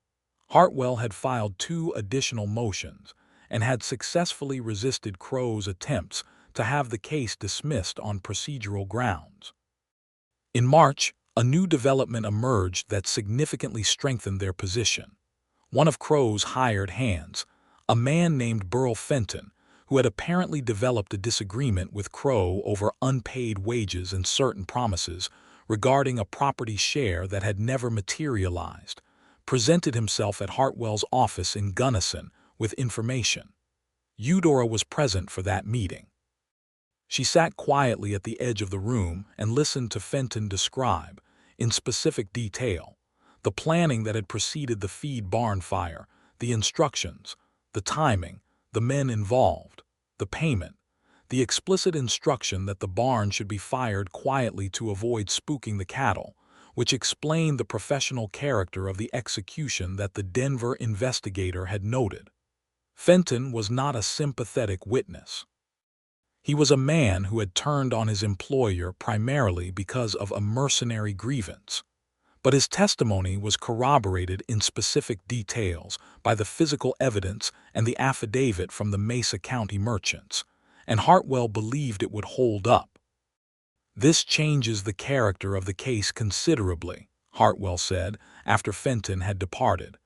Hartwell had filed 2 additional motions and had successfully resisted Crowe's attempts to have the case dismissed on procedural grounds. In March, a new development emerged that significantly strengthened their position. One of Crowe's hired hands, a man named Burl Fenton, who had apparently developed a disagreement with Crowe over unpaid wages and certain promises regarding a property share that had never materialized, presented himself at Hartwell's office in Gunnison with information. Eudora was present for that meeting. She sat quietly at the edge of the room and listened to Fenton describe, in specific detail, the planning that had preceded the feed barn fire, the instructions, the timing, the men involved, the payment, the explicit instruction that the barn should be fired quietly to avoid spooking the cattle, which explained the professional character of the execution that the Denver investigator had noted. Fenton was not a sympathetic witness. He was a man who had turned on his employer primarily because of a mercenary grievance. But his testimony was corroborated in specific details by the physical evidence and the affidavit from the Mesa County merchants, and Hartwell believed it would hold up. "This changes the character of the case considerably," Hartwell said after Fenton had departed.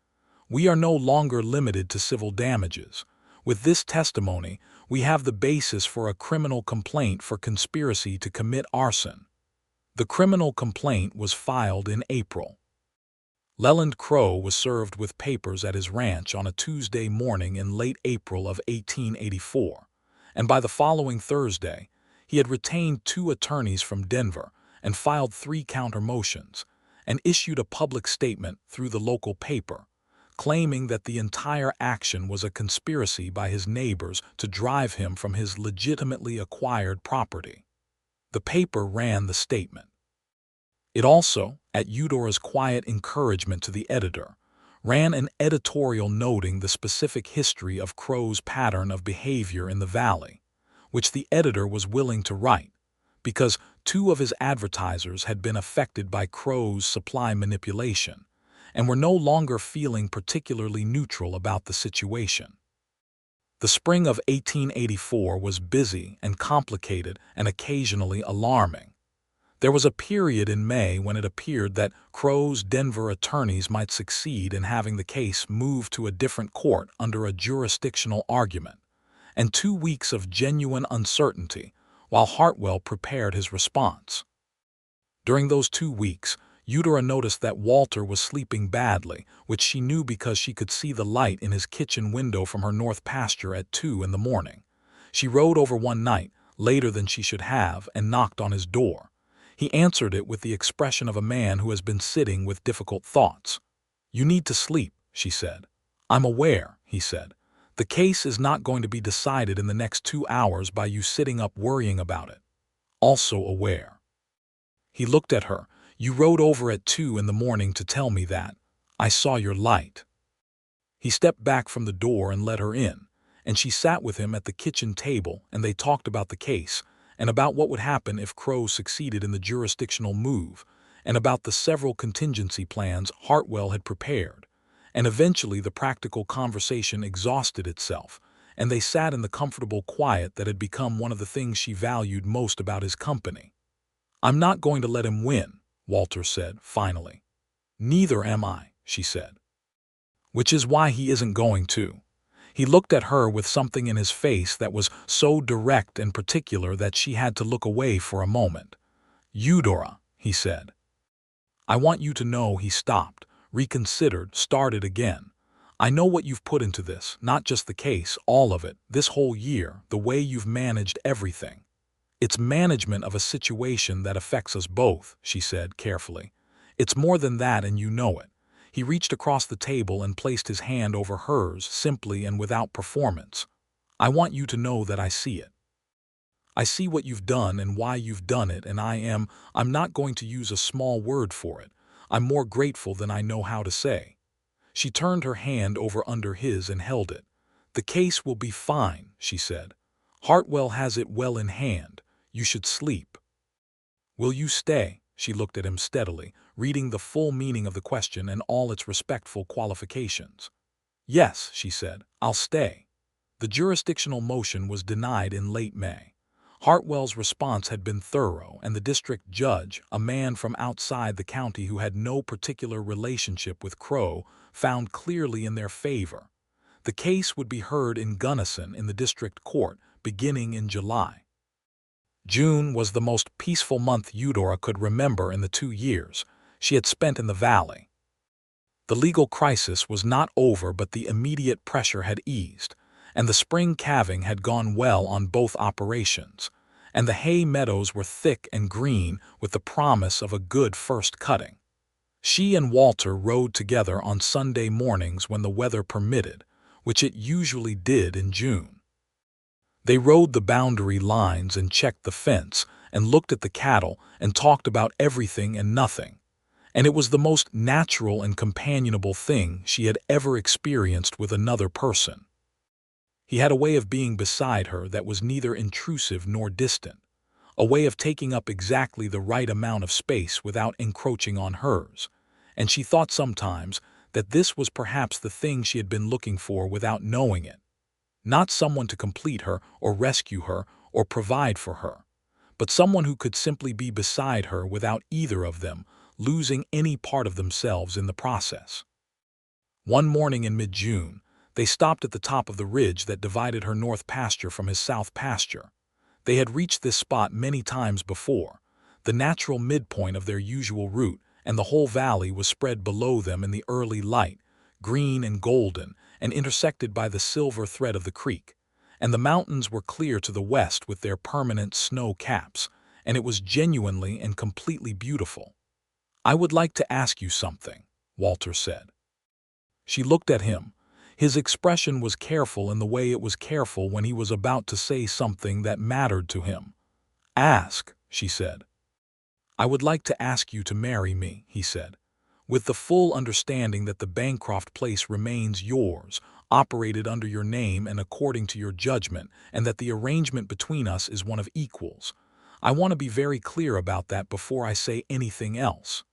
"We are no longer limited to civil damages. With this testimony, we have the basis for a criminal complaint for conspiracy to commit arson." The criminal complaint was filed in April. Leland Crowe was served with papers at his ranch on a Tuesday morning in late April of 1884, and by the following Thursday, he had retained 2 attorneys from Denver and filed 3 counter-motions, and issued a public statement through the local paper, claiming that the entire action was a conspiracy by his neighbors to drive him from his legitimately acquired property. The paper ran the statement. It also, at Eudora's quiet encouragement to the editor, ran an editorial noting the specific history of Crowe's pattern of behavior in the valley, which the editor was willing to write, because 2 of his advertisers had been affected by Crowe's supply manipulation, and were no longer feeling particularly neutral about the situation. The spring of 1884 was busy and complicated and occasionally alarming. There was a period in May when it appeared that Crowe's Denver attorneys might succeed in having the case moved to a different court under a jurisdictional argument, and 2 weeks of genuine uncertainty while Hartwell prepared his response. During those 2 weeks, Eudora noticed that Walter was sleeping badly, which she knew because she could see the light in his kitchen window from her north pasture at 2 in the morning. She rode over one night, later than she should have, and knocked on his door. He answered it with the expression of a man who has been sitting with difficult thoughts. "You need to sleep," she said. "I'm aware," he said. "The case is not going to be decided in the next 2 hours by you sitting up worrying about it." "Also aware." He looked at her. "You rode over at 2 in the morning to tell me that. I saw your light." He stepped back from the door and let her in, and she sat with him at the kitchen table, and they talked about the case, and about what would happen if Crowe succeeded in the jurisdictional move, and about the several contingency plans Hartwell had prepared. And eventually the practical conversation exhausted itself, and they sat in the comfortable quiet that had become one of the things she valued most about his company. "I'm not going to let him win," Walter said, finally. "Neither am I," she said. "Which is why he isn't going to." He looked at her with something in his face that was so direct and particular that she had to look away for a moment. "Eudora," he said. "I want you to know," he stopped, reconsidered, started again. I know what you've put into this, not just the case, all of it, this whole year, the way you've managed everything. It's management of a situation that affects us both, she said carefully. It's more than that, and you know it. He reached across the table and placed his hand over hers, simply and without performance. I want you to know that I see it. I see what you've done and why you've done it, and I'm not going to use a small word for it. I'm more grateful than I know how to say. She turned her hand over under his and held it. The case will be fine, she said. Hartwell has it well in hand. You should sleep. Will you stay? She looked at him steadily, reading the full meaning of the question and all its respectful qualifications. Yes, she said, I'll stay. The jurisdictional motion was denied in late May. Hartwell's response had been thorough, and the district judge, a man from outside the county who had no particular relationship with Crowe, found clearly in their favor. The case would be heard in Gunnison in the district court, beginning in July. June was the most peaceful month Eudora could remember in the 2 years she had spent in the valley. The legal crisis was not over, but the immediate pressure had eased, and the spring calving had gone well on both operations, and the hay meadows were thick and green with the promise of a good first cutting. She and Walter rode together on Sunday mornings when the weather permitted, which it usually did in June. They rode the boundary lines and checked the fence and looked at the cattle and talked about everything and nothing, and it was the most natural and companionable thing she had ever experienced with another person. He had a way of being beside her that was neither intrusive nor distant, a way of taking up exactly the right amount of space without encroaching on hers, and she thought sometimes that this was perhaps the thing she had been looking for without knowing it. Not someone to complete her or rescue her or provide for her, but someone who could simply be beside her without either of them losing any part of themselves in the process. One morning in mid-June, they stopped at the top of the ridge that divided her north pasture from his south pasture. They had reached this spot many times before, the natural midpoint of their usual route, and the whole valley was spread below them in the early light, green and golden, and intersected by the silver thread of the creek, and the mountains were clear to the west with their permanent snow caps, and it was genuinely and completely beautiful. I would like to ask you something, Walter said. She looked at him. His expression was careful in the way it was careful when he was about to say something that mattered to him. Ask, she said. I would like to ask you to marry me, he said, with the full understanding that the Bancroft place remains yours, operated under your name and according to your judgment, and that the arrangement between us is one of equals. I want to be very clear about that before I say anything else.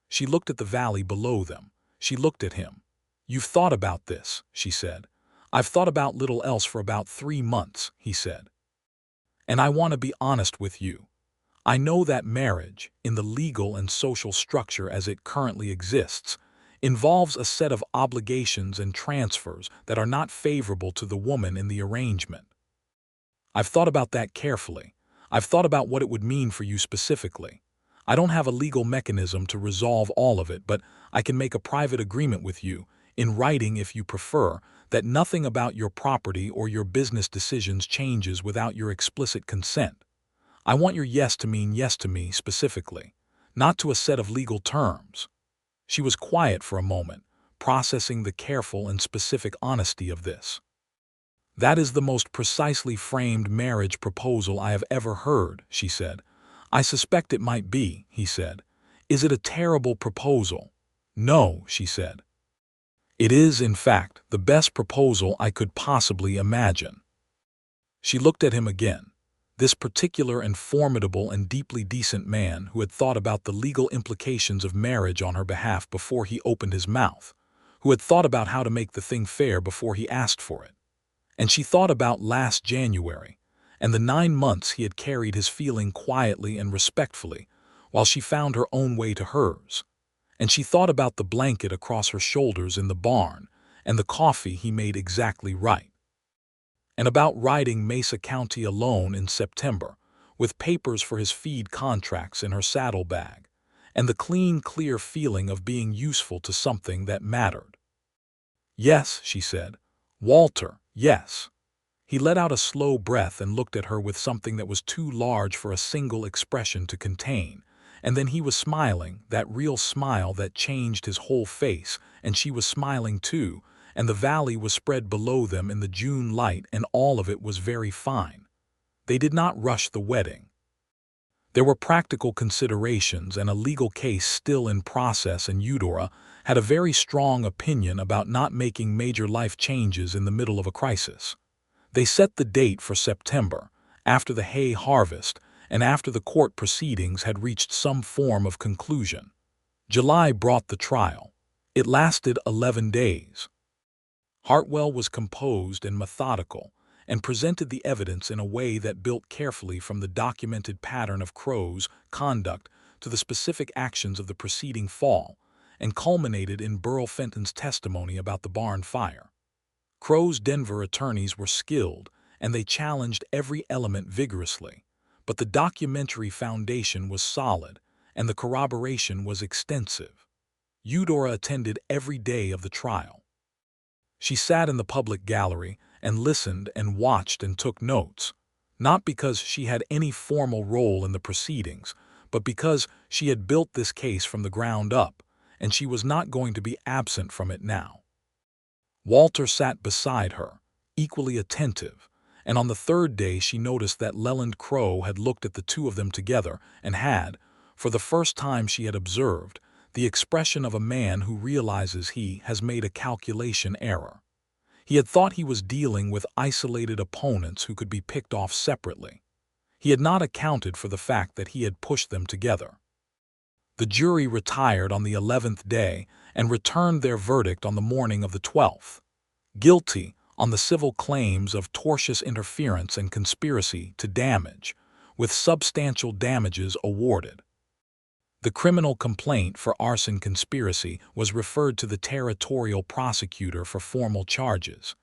She looked at the valley below them. She looked at him. You've thought about this, she said. I've thought about little else for about 3 months, he said. And I want to be honest with you. I know that marriage, in the legal and social structure as it currently exists, involves a set of obligations and transfers that are not favorable to the woman in the arrangement. I've thought about that carefully. I've thought about what it would mean for you specifically. I don't have a legal mechanism to resolve all of it, but I can make a private agreement with you, in writing if you prefer, that nothing about your property or your business decisions changes without your explicit consent. I want your yes to mean yes to me specifically, not to a set of legal terms. She was quiet for a moment, processing the careful and specific honesty of this. That is the most precisely framed marriage proposal I have ever heard, she said. I suspect it might be, he said. Is it a terrible proposal? No, she said. It is, in fact, the best proposal I could possibly imagine. She looked at him again. This particular and formidable and deeply decent man who had thought about the legal implications of marriage on her behalf before he opened his mouth, who had thought about how to make the thing fair before he asked for it. And she thought about last January, and the 9 months he had carried his feeling quietly and respectfully, while she found her own way to hers. And she thought about the blanket across her shoulders in the barn, and the coffee he made exactly right. And about riding Mesa County alone in September, with papers for his feed contracts in her saddlebag, and the clean, clear feeling of being useful to something that mattered. "Yes," she said. "Walter, yes." He let out a slow breath and looked at her with something that was too large for a single expression to contain. And then he was smiling, that real smile that changed his whole face, and she was smiling too, and the valley was spread below them in the June light, and all of it was very fine. They did not rush the wedding. There were practical considerations and a legal case still in process, and Eudora had a very strong opinion about not making major life changes in the middle of a crisis. They set the date for September, after the hay harvest, and after the court proceedings had reached some form of conclusion. July brought the trial. It lasted 11 days. Hartwell was composed and methodical, and presented the evidence in a way that built carefully from the documented pattern of Crowe's conduct to the specific actions of the preceding fall, and culminated in Burl Fenton's testimony about the barn fire. Crowe's Denver attorneys were skilled, and they challenged every element vigorously, but the documentary foundation was solid, and the corroboration was extensive. Eudora attended every day of the trial. She sat in the public gallery and listened and watched and took notes, not because she had any formal role in the proceedings, but because she had built this case from the ground up, and she was not going to be absent from it now. Walter sat beside her, equally attentive, and on the third day she noticed that Leland Crowe had looked at the two of them together and had, for the first time she had observed, the expression of a man who realizes he has made a calculation error. He had thought he was dealing with isolated opponents who could be picked off separately. He had not accounted for the fact that he had pushed them together. The jury retired on the 11th day and returned their verdict on the morning of the 12th. Guilty on the civil claims of tortious interference and conspiracy to damage, with substantial damages awarded. The criminal complaint for arson conspiracy was referred to the territorial prosecutor for formal charges.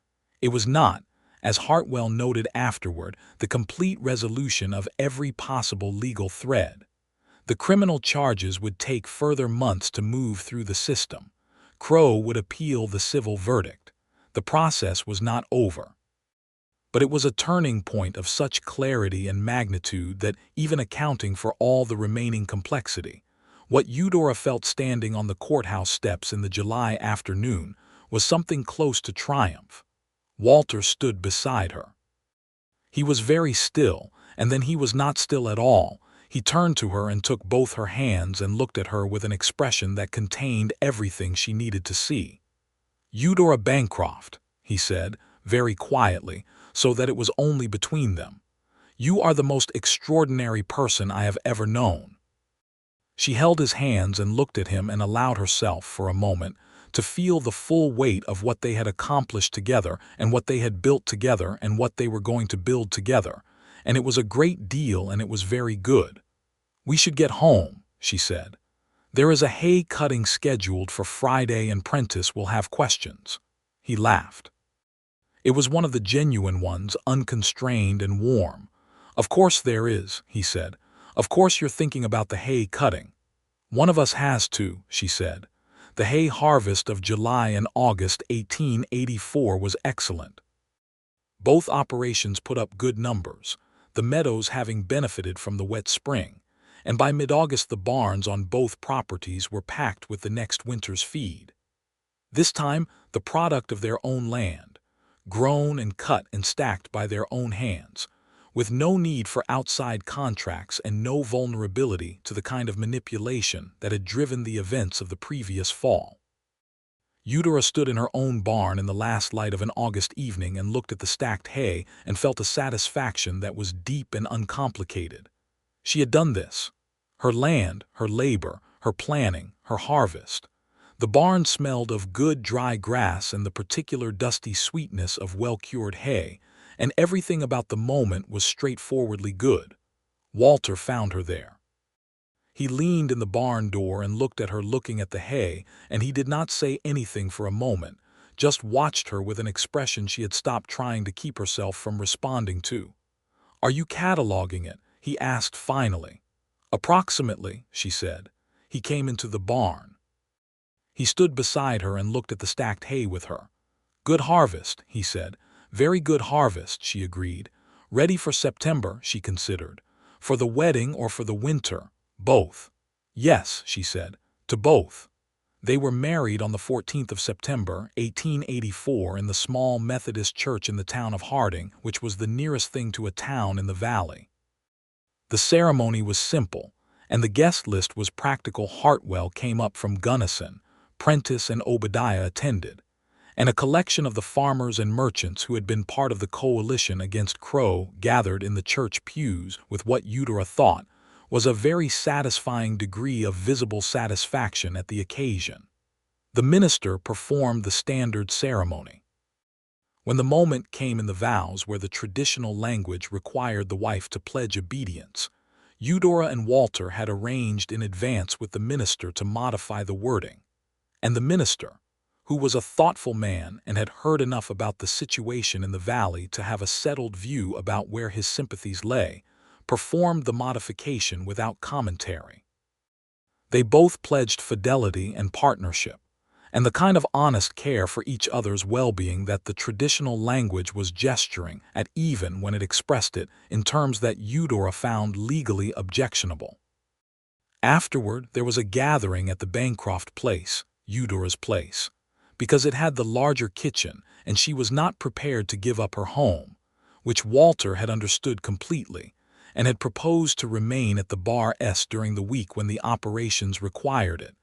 It was not, as Hartwell noted afterward, the complete resolution of every possible legal thread. The criminal charges would take further months to move through the system. Crowe would appeal the civil verdict. The process was not over. But it was a turning point of such clarity and magnitude that, even accounting for all the remaining complexity, what Eudora felt standing on the courthouse steps in the July afternoon was something close to triumph. Walter stood beside her. He was very still, and then he was not still at all. He turned to her and took both her hands and looked at her with an expression that contained everything she needed to see. "Eudora Bancroft," he said, very quietly, so that it was only between them. "You are the most extraordinary person I have ever known." She held his hands and looked at him and allowed herself, for a moment, to feel the full weight of what they had accomplished together and what they had built together and what they were going to build together, and it was a great deal and it was very good. "We should get home," she said. "There is a hay cutting scheduled for Friday and Prentice will have questions." He laughed. It was one of the genuine ones, unconstrained and warm. "Of course there is," he said. "Of course you're thinking about the hay cutting." "One of us has to," she said. "The hay harvest of July and August 1884 was excellent. Both operations put up good numbers, the meadows having benefited from the wet spring, and by mid-August the barns on both properties were packed with the next winter's feed. This time the product of their own land, grown and cut and stacked by their own hands, with no need for outside contracts and no vulnerability to the kind of manipulation that had driven the events of the previous fall. Eudora stood in her own barn in the last light of an August evening and looked at the stacked hay and felt a satisfaction that was deep and uncomplicated. She had done this. Her land, her labor, her planning, her harvest. The barn smelled of good dry grass and the particular dusty sweetness of well-cured hay, and everything about the moment was straightforwardly good. Walter found her there. He leaned in the barn door and looked at her looking at the hay, and he did not say anything for a moment, just watched her with an expression she had stopped trying to keep herself from responding to. "Are you cataloging it?" he asked finally. "Approximately," she said. he came into the barn. He stood beside her and looked at the stacked hay with her. "Good harvest," he said. "Very good harvest," she agreed. "Ready for September," she considered. "For the wedding or for the winter?" "Both." "Yes," she said, "to both." They were married on the 14th of September, 1884, in the small Methodist church in the town of Harding, which was the nearest thing to a town in the valley. The ceremony was simple, and the guest list was practical. Hartwell came up from Gunnison, Prentice and Obadiah attended, and a collection of the farmers and merchants who had been part of the coalition against Crowe gathered in the church pews with what Eudora thought was a very satisfying degree of visible satisfaction at the occasion. The minister performed the standard ceremony. When the moment came in the vows where the traditional language required the wife to pledge obedience, Eudora and Walter had arranged in advance with the minister to modify the wording, and the minister, who was a thoughtful man and had heard enough about the situation in the valley to have a settled view about where his sympathies lay, performed the modification without commentary. They both pledged fidelity and partnership, and the kind of honest care for each other's well-being that the traditional language was gesturing at, even when it expressed it in terms that Eudora found legally objectionable. Afterward, there was a gathering at the Bancroft place, Eudora's place, because it had the larger kitchen and she was not prepared to give up her home, which Walter had understood completely, and had proposed to remain at the Bar S during the week when the operations required it,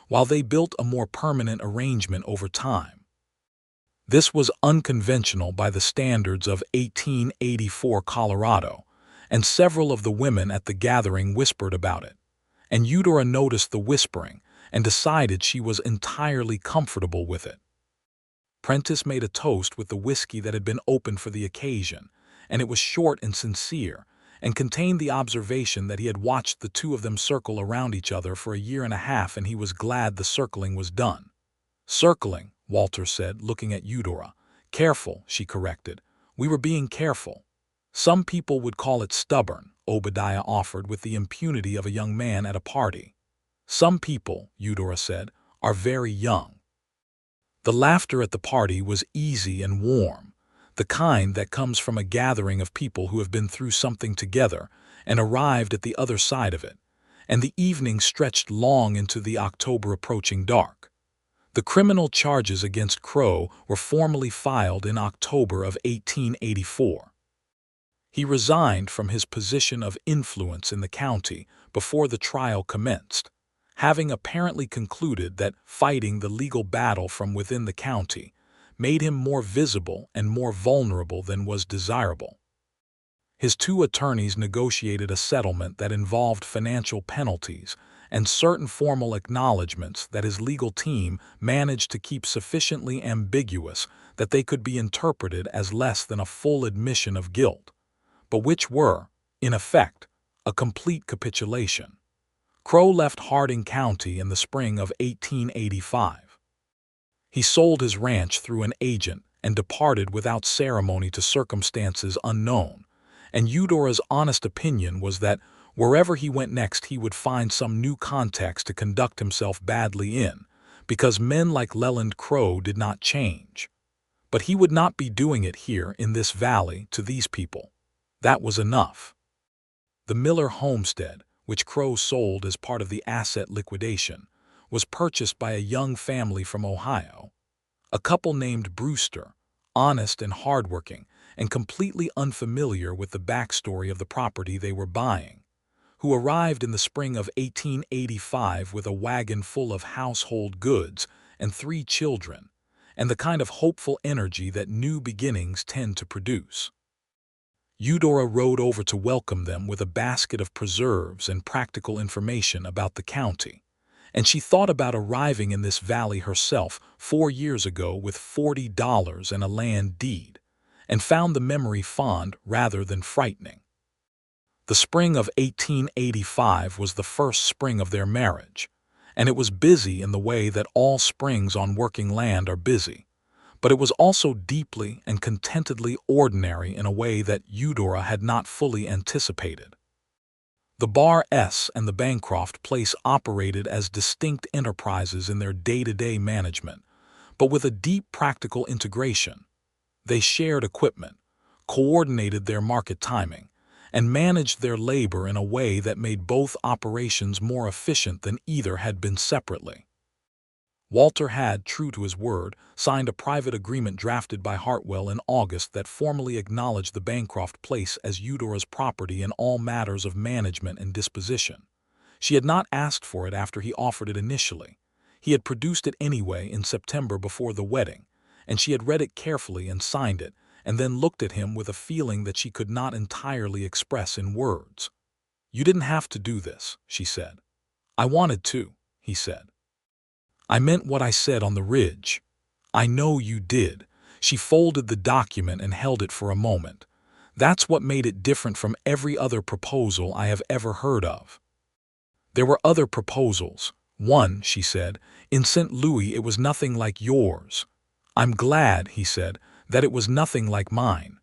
while they built a more permanent arrangement over time. This was unconventional by the standards of 1884 Colorado, and several of the women at the gathering whispered about it, and Eudora noticed the whispering and decided she was entirely comfortable with it. Prentice made a toast with the whiskey that had been opened for the occasion, and it was short and sincere, and contained the observation that he had watched the two of them circle around each other for a year and a half, and he was glad the circling was done. "Circling," Walter said, looking at Eudora. "Careful," she corrected. "We were being careful." "Some people would call it stubborn," Obadiah offered with the impunity of a young man at a party. "Some people," Eudora said, "are very young." The laughter at the party was easy and warm, the kind that comes from a gathering of people who have been through something together and arrived at the other side of it, and the evening stretched long into the October approaching dark. The criminal charges against Crowe were formally filed in October of 1884. He resigned from his position of influence in the county before the trial commenced, having apparently concluded that fighting the legal battle from within the county made him more visible and more vulnerable than was desirable. His two attorneys negotiated a settlement that involved financial penalties and certain formal acknowledgments that his legal team managed to keep sufficiently ambiguous that they could be interpreted as less than a full admission of guilt, but which were, in effect, a complete capitulation. Crowe left Harding County in the spring of 1885. He sold his ranch through an agent and departed without ceremony to circumstances unknown, and Eudora's honest opinion was that wherever he went next he would find some new context to conduct himself badly in, because men like Leland Crowe did not change. But he would not be doing it here in this valley to these people. That was enough. The Miller homestead, which Crowe sold as part of the asset liquidation, was purchased by a young family from Ohio, a couple named Brewster, honest and hardworking, and completely unfamiliar with the backstory of the property they were buying, who arrived in the spring of 1885 with a wagon full of household goods and 3 children, and the kind of hopeful energy that new beginnings tend to produce. Eudora rode over to welcome them with a basket of preserves and practical information about the county, and she thought about arriving in this valley herself 4 years ago with $40 and a land deed, and found the memory fond rather than frightening. The spring of 1885 was the first spring of their marriage, and it was busy in the way that all springs on working land are busy, but it was also deeply and contentedly ordinary in a way that Eudora had not fully anticipated. The Bar S and the Bancroft place operated as distinct enterprises in their day-to-day management, but with a deep practical integration. They shared equipment, coordinated their market timing, and managed their labor in a way that made both operations more efficient than either had been separately. Walter had, true to his word, signed a private agreement drafted by Hartwell in August that formally acknowledged the Bancroft place as Eudora's property in all matters of management and disposition. She had not asked for it after he offered it initially. He had produced it anyway in September before the wedding, and she had read it carefully and signed it, and then looked at him with a feeling that she could not entirely express in words. "You didn't have to do this," she said. "I wanted to," he said. "I meant what I said on the ridge." "I know you did." She folded the document and held it for a moment. "That's what made it different from every other proposal I have ever heard of." "There were other proposals. One," she said, "in St. Louis. It was nothing like yours." "I'm glad," he said, "that it was nothing like mine."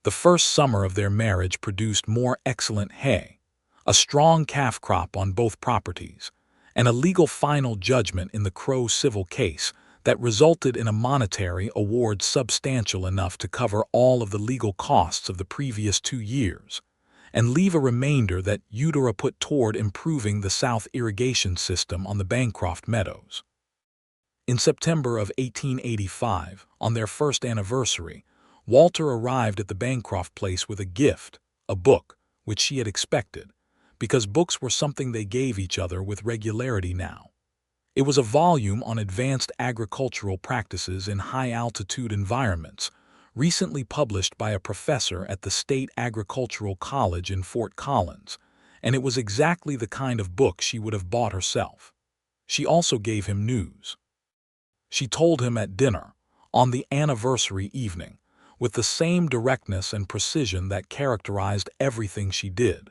The first summer of their marriage produced more excellent hay, a strong calf crop on both properties, and a legal final judgment in the Crowe civil case that resulted in a monetary award substantial enough to cover all of the legal costs of the previous 2 years, and leave a remainder that Eudora put toward improving the south irrigation system on the Bancroft meadows. In September of 1885, on their first anniversary, Walter arrived at the Bancroft place with a gift, a book, which she had expected, because books were something they gave each other with regularity now. It was a volume on advanced agricultural practices in high-altitude environments, recently published by a professor at the State Agricultural College in Fort Collins, and it was exactly the kind of book she would have bought herself. She also gave him news. She told him at dinner, on the anniversary evening, with the same directness and precision that characterized everything she did.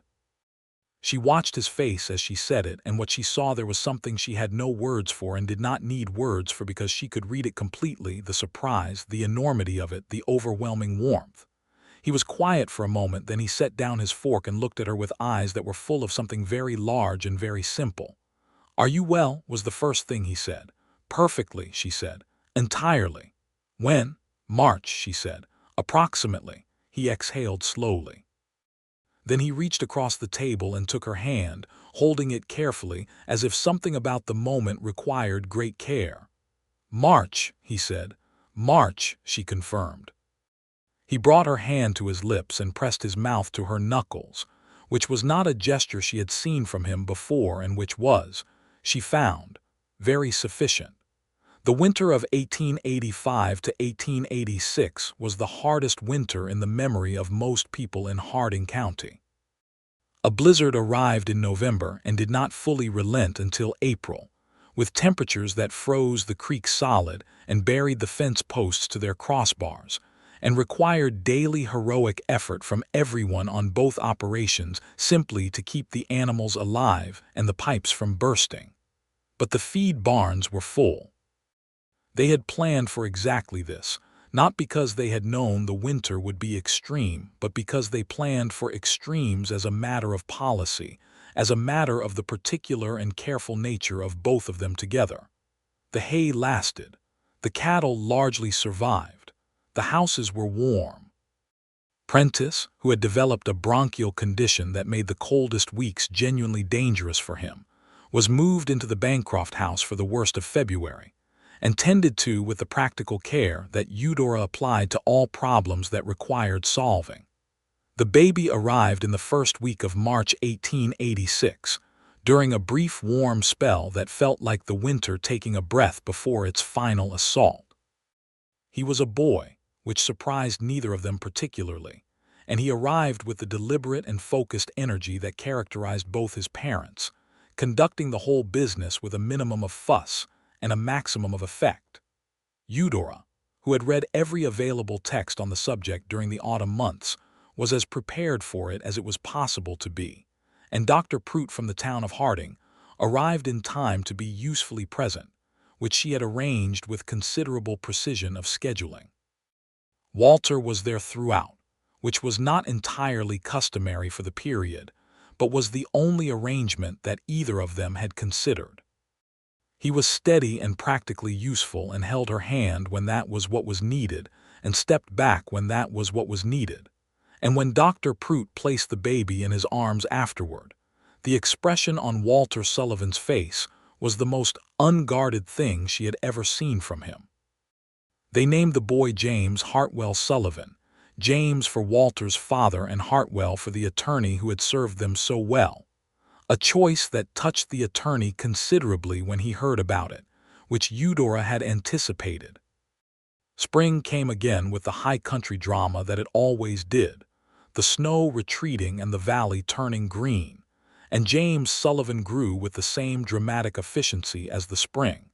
She watched his face as she said it, and what she saw there was something she had no words for and did not need words for because she could read it completely, the surprise, the enormity of it, the overwhelming warmth. He was quiet for a moment, then he set down his fork and looked at her with eyes that were full of something very large and very simple. "Are you well?" was the first thing he said. "Perfectly," she said. "Entirely." "When?" "March," she said. "Approximately." He exhaled slowly. Then he reached across the table and took her hand, holding it carefully as if something about the moment required great care. "March," he said. "March," she confirmed. He brought her hand to his lips and pressed his mouth to her knuckles, which was not a gesture she had seen from him before and which was, she found, very sufficient. The winter of 1885 to 1886 was the hardest winter in the memory of most people in Harding County. A blizzard arrived in November and did not fully relent until April, with temperatures that froze the creek solid and buried the fence posts to their crossbars, and required daily heroic effort from everyone on both operations simply to keep the animals alive and the pipes from bursting. But the feed barns were full. They had planned for exactly this, not because they had known the winter would be extreme, but because they planned for extremes as a matter of policy, as a matter of the particular and careful nature of both of them together. The hay lasted. The cattle largely survived. The houses were warm. Prentice, who had developed a bronchial condition that made the coldest weeks genuinely dangerous for him, was moved into the Bancroft house for the worst of February, and tended to with the practical care that Eudora applied to all problems that required solving. The baby arrived in the first week of March 1886, during a brief warm spell that felt like the winter taking a breath before its final assault. He was a boy, which surprised neither of them particularly, and he arrived with the deliberate and focused energy that characterized both his parents, conducting the whole business with a minimum of fuss and a maximum of effect. Eudora, who had read every available text on the subject during the autumn months, was as prepared for it as it was possible to be, and Dr. Prout from the town of Harding arrived in time to be usefully present, which she had arranged with considerable precision of scheduling. Walter was there throughout, which was not entirely customary for the period, but was the only arrangement that either of them had considered. He was steady and practically useful and held her hand when that was what was needed and stepped back when that was what was needed. And when Dr. Prout placed the baby in his arms afterward, the expression on Walter Sullivan's face was the most unguarded thing she had ever seen from him. They named the boy James Hartwell Sullivan, James for Walter's father and Hartwell for the attorney who had served them so well, a choice that touched the attorney considerably when he heard about it, which Eudora had anticipated. Spring came again with the high country drama that it always did, the snow retreating and the valley turning green, and James Sullivan grew with the same dramatic efficiency as the spring,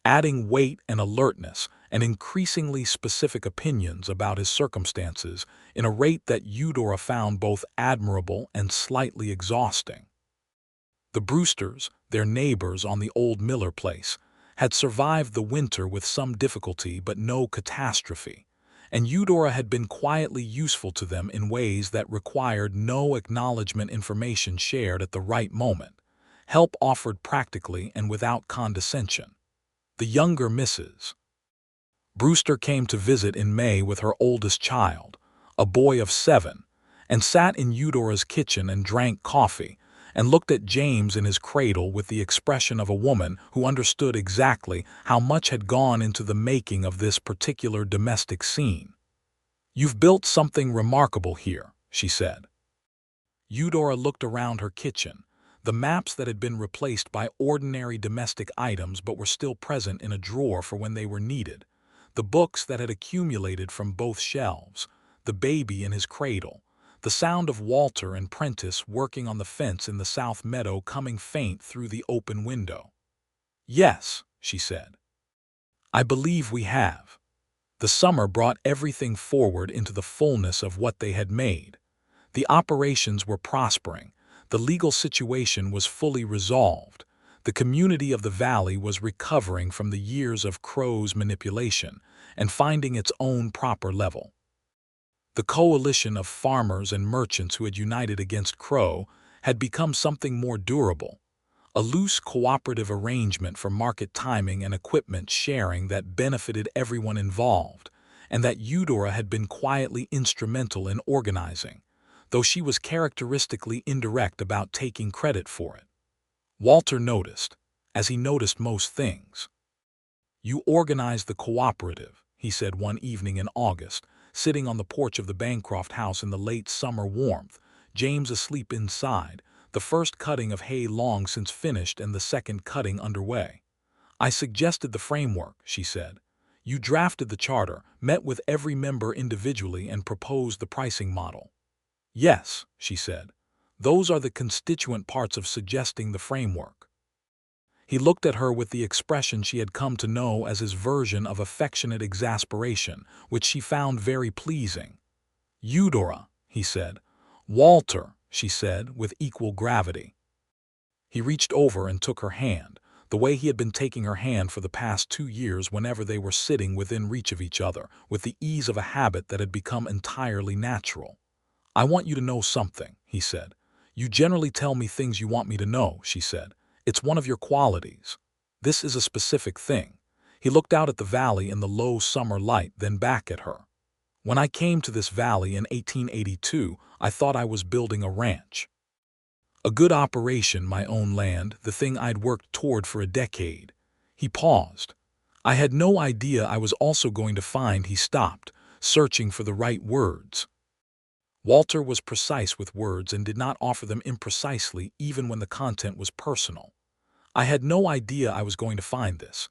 adding weight and alertness and increasingly specific opinions about his circumstances in a rate that Eudora found both admirable and slightly exhausting. The Brewsters, their neighbors on the old Miller place, had survived the winter with some difficulty but no catastrophe, and Eudora had been quietly useful to them in ways that required no acknowledgement, information shared at the right moment, help offered practically and without condescension. The younger Mrs. Brewster came to visit in May with her oldest child, a boy of 7, and sat in Eudora's kitchen and drank coffee and looked at James in his cradle with the expression of a woman who understood exactly how much had gone into the making of this particular domestic scene. "You've built something remarkable here," she said. Eudora looked around her kitchen, the maps that had been replaced by ordinary domestic items but were still present in a drawer for when they were needed, the books that had accumulated from both shelves, the baby in his cradle, the sound of Walter and Prentice working on the fence in the south meadow coming faint through the open window. "Yes," she said. "I believe we have." The summer brought everything forward into the fullness of what they had made. The operations were prospering, the legal situation was fully resolved, the community of the valley was recovering from the years of Crowe's manipulation and finding its own proper level. The coalition of farmers and merchants who had united against Crowe had become something more durable, a loose cooperative arrangement for market timing and equipment sharing that benefited everyone involved, and that Eudora had been quietly instrumental in organizing, though she was characteristically indirect about taking credit for it. Walter noticed, as he noticed most things. "You organized the cooperative," he said one evening in August, sitting on the porch of the Bancroft house in the late summer warmth, James asleep inside, the first cutting of hay long since finished and the second cutting underway. "I suggested the framework," she said. "You drafted the charter, met with every member individually and proposed the pricing model." "Yes," she said. "Those are the constituent parts of suggesting the framework." He looked at her with the expression she had come to know as his version of affectionate exasperation, which she found very pleasing. "Eudora," he said. "Walter," she said, with equal gravity. He reached over and took her hand, the way he had been taking her hand for the past 2 years whenever they were sitting within reach of each other, with the ease of a habit that had become entirely natural. "I want you to know something," he said. "You generally tell me things you want me to know," she said. "It's one of your qualities. This is a specific thing." He looked out at the valley in the low summer light, then back at her. "When I came to this valley in 1882, I thought I was building a ranch. A good operation, my own land, the thing I'd worked toward for a decade." He paused. "I had no idea I was also going to find," he stopped, searching for the right words. Walter was precise with words and did not offer them imprecisely even when the content was personal. "I had no idea I was going to find this.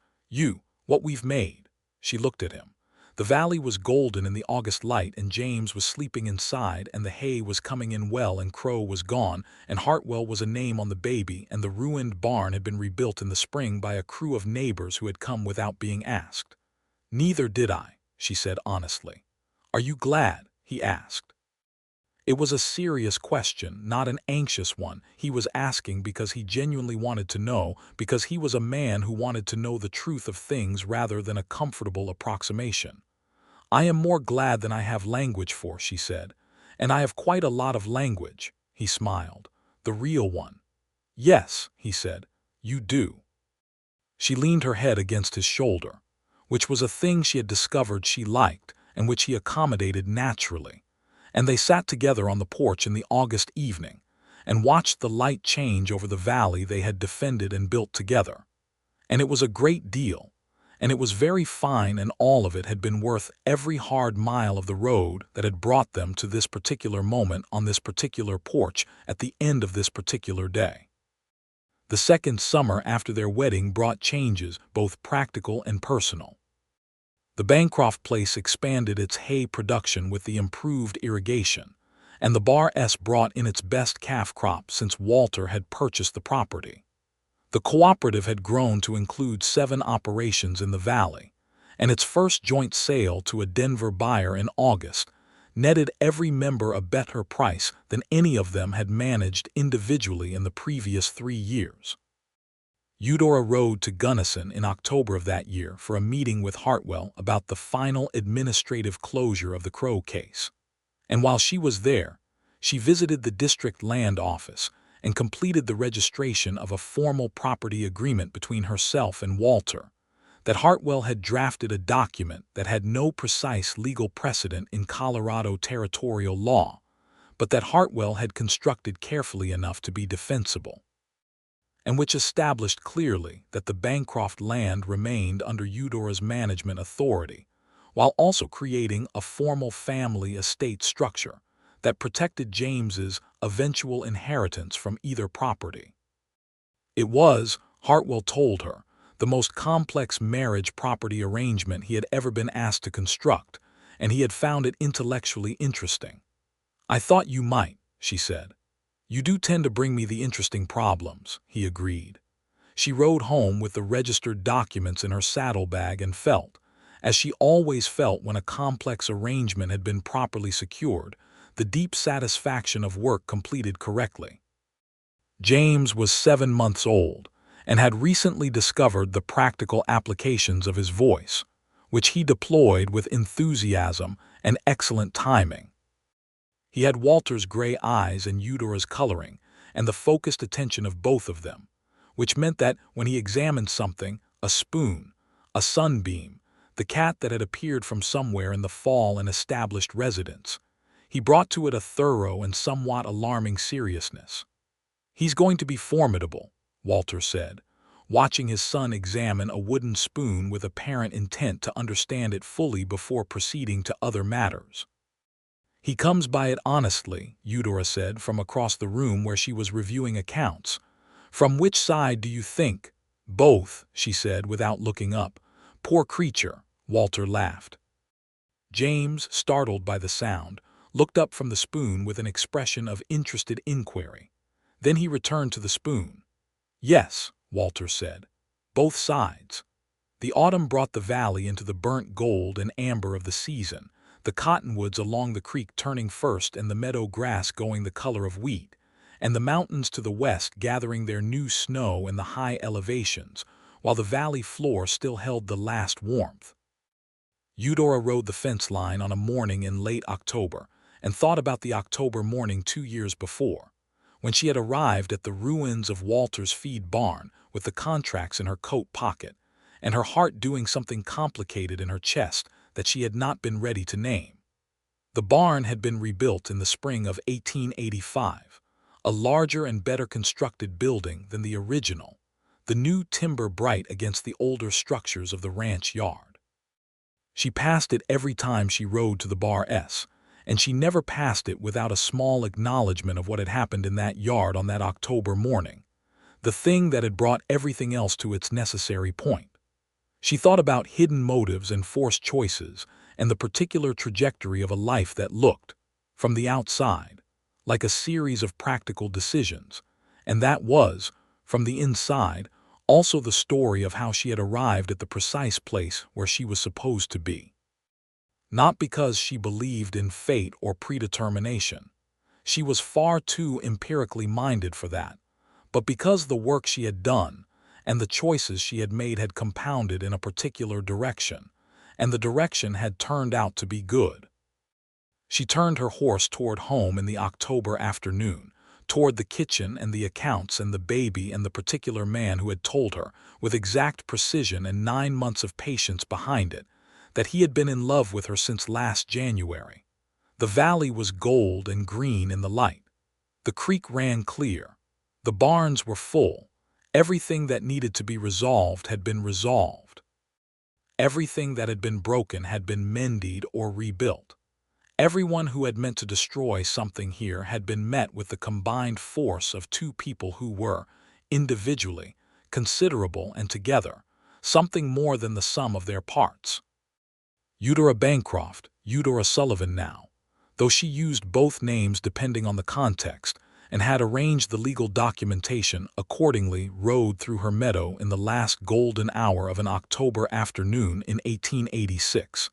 What we've made." She looked at him. The valley was golden in the August light and James was sleeping inside and the hay was coming in well and Crowe was gone and Hartwell was a name on the baby and the ruined barn had been rebuilt in the spring by a crew of neighbors who had come without being asked. "Neither did I," she said honestly. "Are you glad?" he asked. It was a serious question, not an anxious one. He was asking because he genuinely wanted to know, because he was a man who wanted to know the truth of things rather than a comfortable approximation. "I am more glad than I have language for," she said. "And I have quite a lot of language." He smiled. The real one. Yes, he said, you do. She leaned her head against his shoulder, which was a thing she had discovered she liked and which he accommodated naturally, and they sat together on the porch in the August evening and watched the light change over the valley they had defended and built together. And it was a great deal, and it was very fine, and all of it had been worth every hard mile of the road that had brought them to this particular moment on this particular porch at the end of this particular day. The second summer after their wedding brought changes, both practical and personal. The Bancroft place expanded its hay production with the improved irrigation, and the Bar S brought in its best calf crop since Walter had purchased the property. The cooperative had grown to include 7 operations in the valley, and its first joint sale to a Denver buyer in August netted every member a better price than any of them had managed individually in the previous 3 years. Eudora rode to Gunnison in October of that year for a meeting with Hartwell about the final administrative closure of the Crowe case. And while she was there, she visited the district land office and completed the registration of a formal property agreement between herself and Walter, that Hartwell had drafted a document that had no precise legal precedent in Colorado territorial law, but that Hartwell had constructed carefully enough to be defensible, and which established clearly that the Bancroft land remained under Eudora's management authority, while also creating a formal family estate structure that protected James's eventual inheritance from either property. It was, Hartwell told her, the most complex marriage property arrangement he had ever been asked to construct, and he had found it intellectually interesting. I thought you might, she said. You do tend to bring me the interesting problems, he agreed. She rode home with the registered documents in her saddlebag and felt, as she always felt when a complex arrangement had been properly secured, the deep satisfaction of work completed correctly. James was 7 months old, and had recently discovered the practical applications of his voice, which he deployed with enthusiasm and excellent timing. He had Walter's gray eyes and Eudora's coloring, and the focused attention of both of them, which meant that when he examined something, a spoon, a sunbeam, the cat that had appeared from somewhere in the fall and established residence, he brought to it a thorough and somewhat alarming seriousness. He's going to be formidable, Walter said, watching his son examine a wooden spoon with apparent intent to understand it fully before proceeding to other matters. He comes by it honestly, Eudora said from across the room where she was reviewing accounts. From which side do you think? Both, she said without looking up. Poor creature, Walter laughed. James, startled by the sound, looked up from the spoon with an expression of interested inquiry. Then he returned to the spoon. Yes, Walter said. Both sides. The autumn brought the valley into the burnt gold and amber of the season, the cottonwoods along the creek turning first and the meadow grass going the color of wheat, and the mountains to the west gathering their new snow in the high elevations, while the valley floor still held the last warmth. Eudora rode the fence line on a morning in late October and thought about the October morning 2 years before, when she had arrived at the ruins of Walter's feed barn with the contracts in her coat pocket, and her heart doing something complicated in her chest that she had not been ready to name. The barn had been rebuilt in the spring of 1885, a larger and better constructed building than the original, the new timber bright against the older structures of the ranch yard. She passed it every time she rode to the Bar S, and she never passed it without a small acknowledgement of what had happened in that yard on that October morning, the thing that had brought everything else to its necessary point. She thought about hidden motives and forced choices and the particular trajectory of a life that looked, from the outside, like a series of practical decisions, and that was, from the inside, also the story of how she had arrived at the precise place where she was supposed to be. Not because she believed in fate or predetermination. She was far too empirically minded for that, but because the work she had done and the choices she had made had compounded in a particular direction, and the direction had turned out to be good. She turned her horse toward home in the October afternoon, toward the kitchen and the accounts and the baby and the particular man who had told her, with exact precision and 9 months of patience behind it, that he had been in love with her since last January. The valley was gold and green in the light. The creek ran clear. The barns were full. Everything that needed to be resolved had been resolved. Everything that had been broken had been mended or rebuilt. Everyone who had meant to destroy something here had been met with the combined force of two people who were, individually, considerable and together, something more than the sum of their parts. Eudora Bancroft, Eudora Sullivan now, though she used both names depending on the context, and had arranged the legal documentation accordingly, rode through her meadow in the last golden hour of an October afternoon in 1886.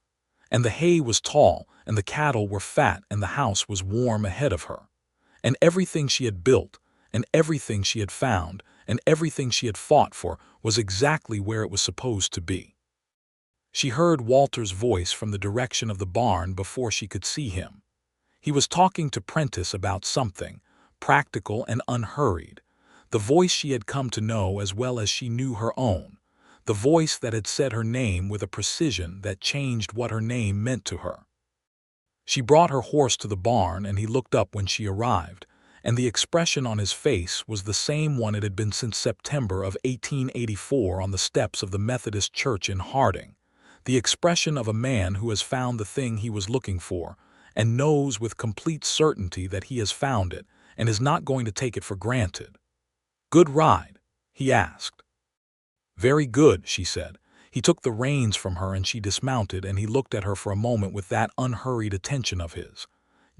And the hay was tall, and the cattle were fat, and the house was warm ahead of her. And everything she had built, and everything she had found, and everything she had fought for was exactly where it was supposed to be. She heard Walter's voice from the direction of the barn before she could see him. He was talking to Prentice about something, practical and unhurried, the voice she had come to know as well as she knew her own, the voice that had said her name with a precision that changed what her name meant to her. She brought her horse to the barn, and he looked up when she arrived, and the expression on his face was the same one it had been since September of 1884 on the steps of the Methodist Church in Harding, the expression of a man who has found the thing he was looking for, and knows with complete certainty that he has found it, and is not going to take it for granted. "Good ride?" he asked. "Very good," she said. He took the reins from her and she dismounted, and he looked at her for a moment with that unhurried attention of his.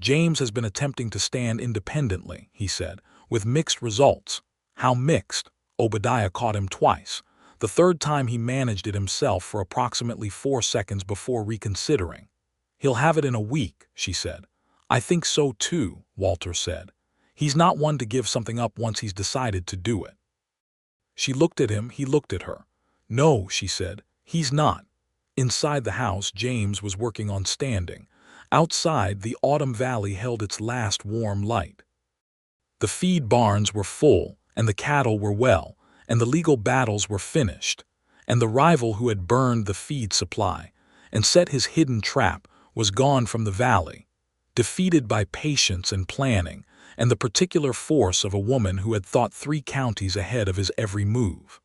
"James has been attempting to stand independently," he said, "with mixed results." "How mixed?" Obadiah caught him twice. The third time he managed it himself for approximately 4 seconds before reconsidering. "He'll have it in a week," she said. "I think so too," Walter said. "He's not one to give something up once he's decided to do it." She looked at him, he looked at her. "No," she said, "he's not." Inside the house, James was working on standing. Outside, the autumn valley held its last warm light. The feed barns were full, and the cattle were well, and the legal battles were finished, and the rival who had burned the feed supply and set his hidden trap was gone from the valley, defeated by patience and planning, and the particular force of a woman who had thought 3 counties ahead of his every move.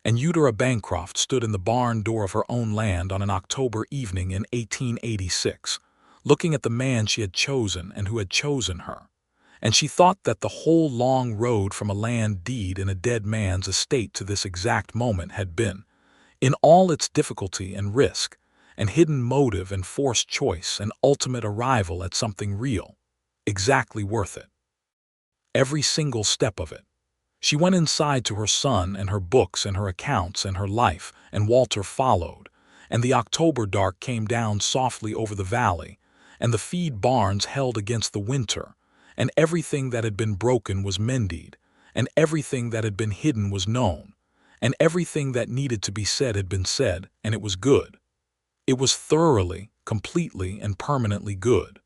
And Eudora Bancroft stood in the barn door of her own land on an October evening in 1886, looking at the man she had chosen and who had chosen her, and she thought that the whole long road from a land deed in a dead man's estate to this exact moment had been, in all its difficulty and risk, and hidden motive and forced choice and ultimate arrival at something real, exactly worth it. Every single step of it. She went inside to her son and her books and her accounts and her life, and Walter followed, and the October dark came down softly over the valley, and the feed barns held against the winter, and everything that had been broken was mended, and everything that had been hidden was known, and everything that needed to be said had been said, and it was good. It was thoroughly, completely, and permanently good.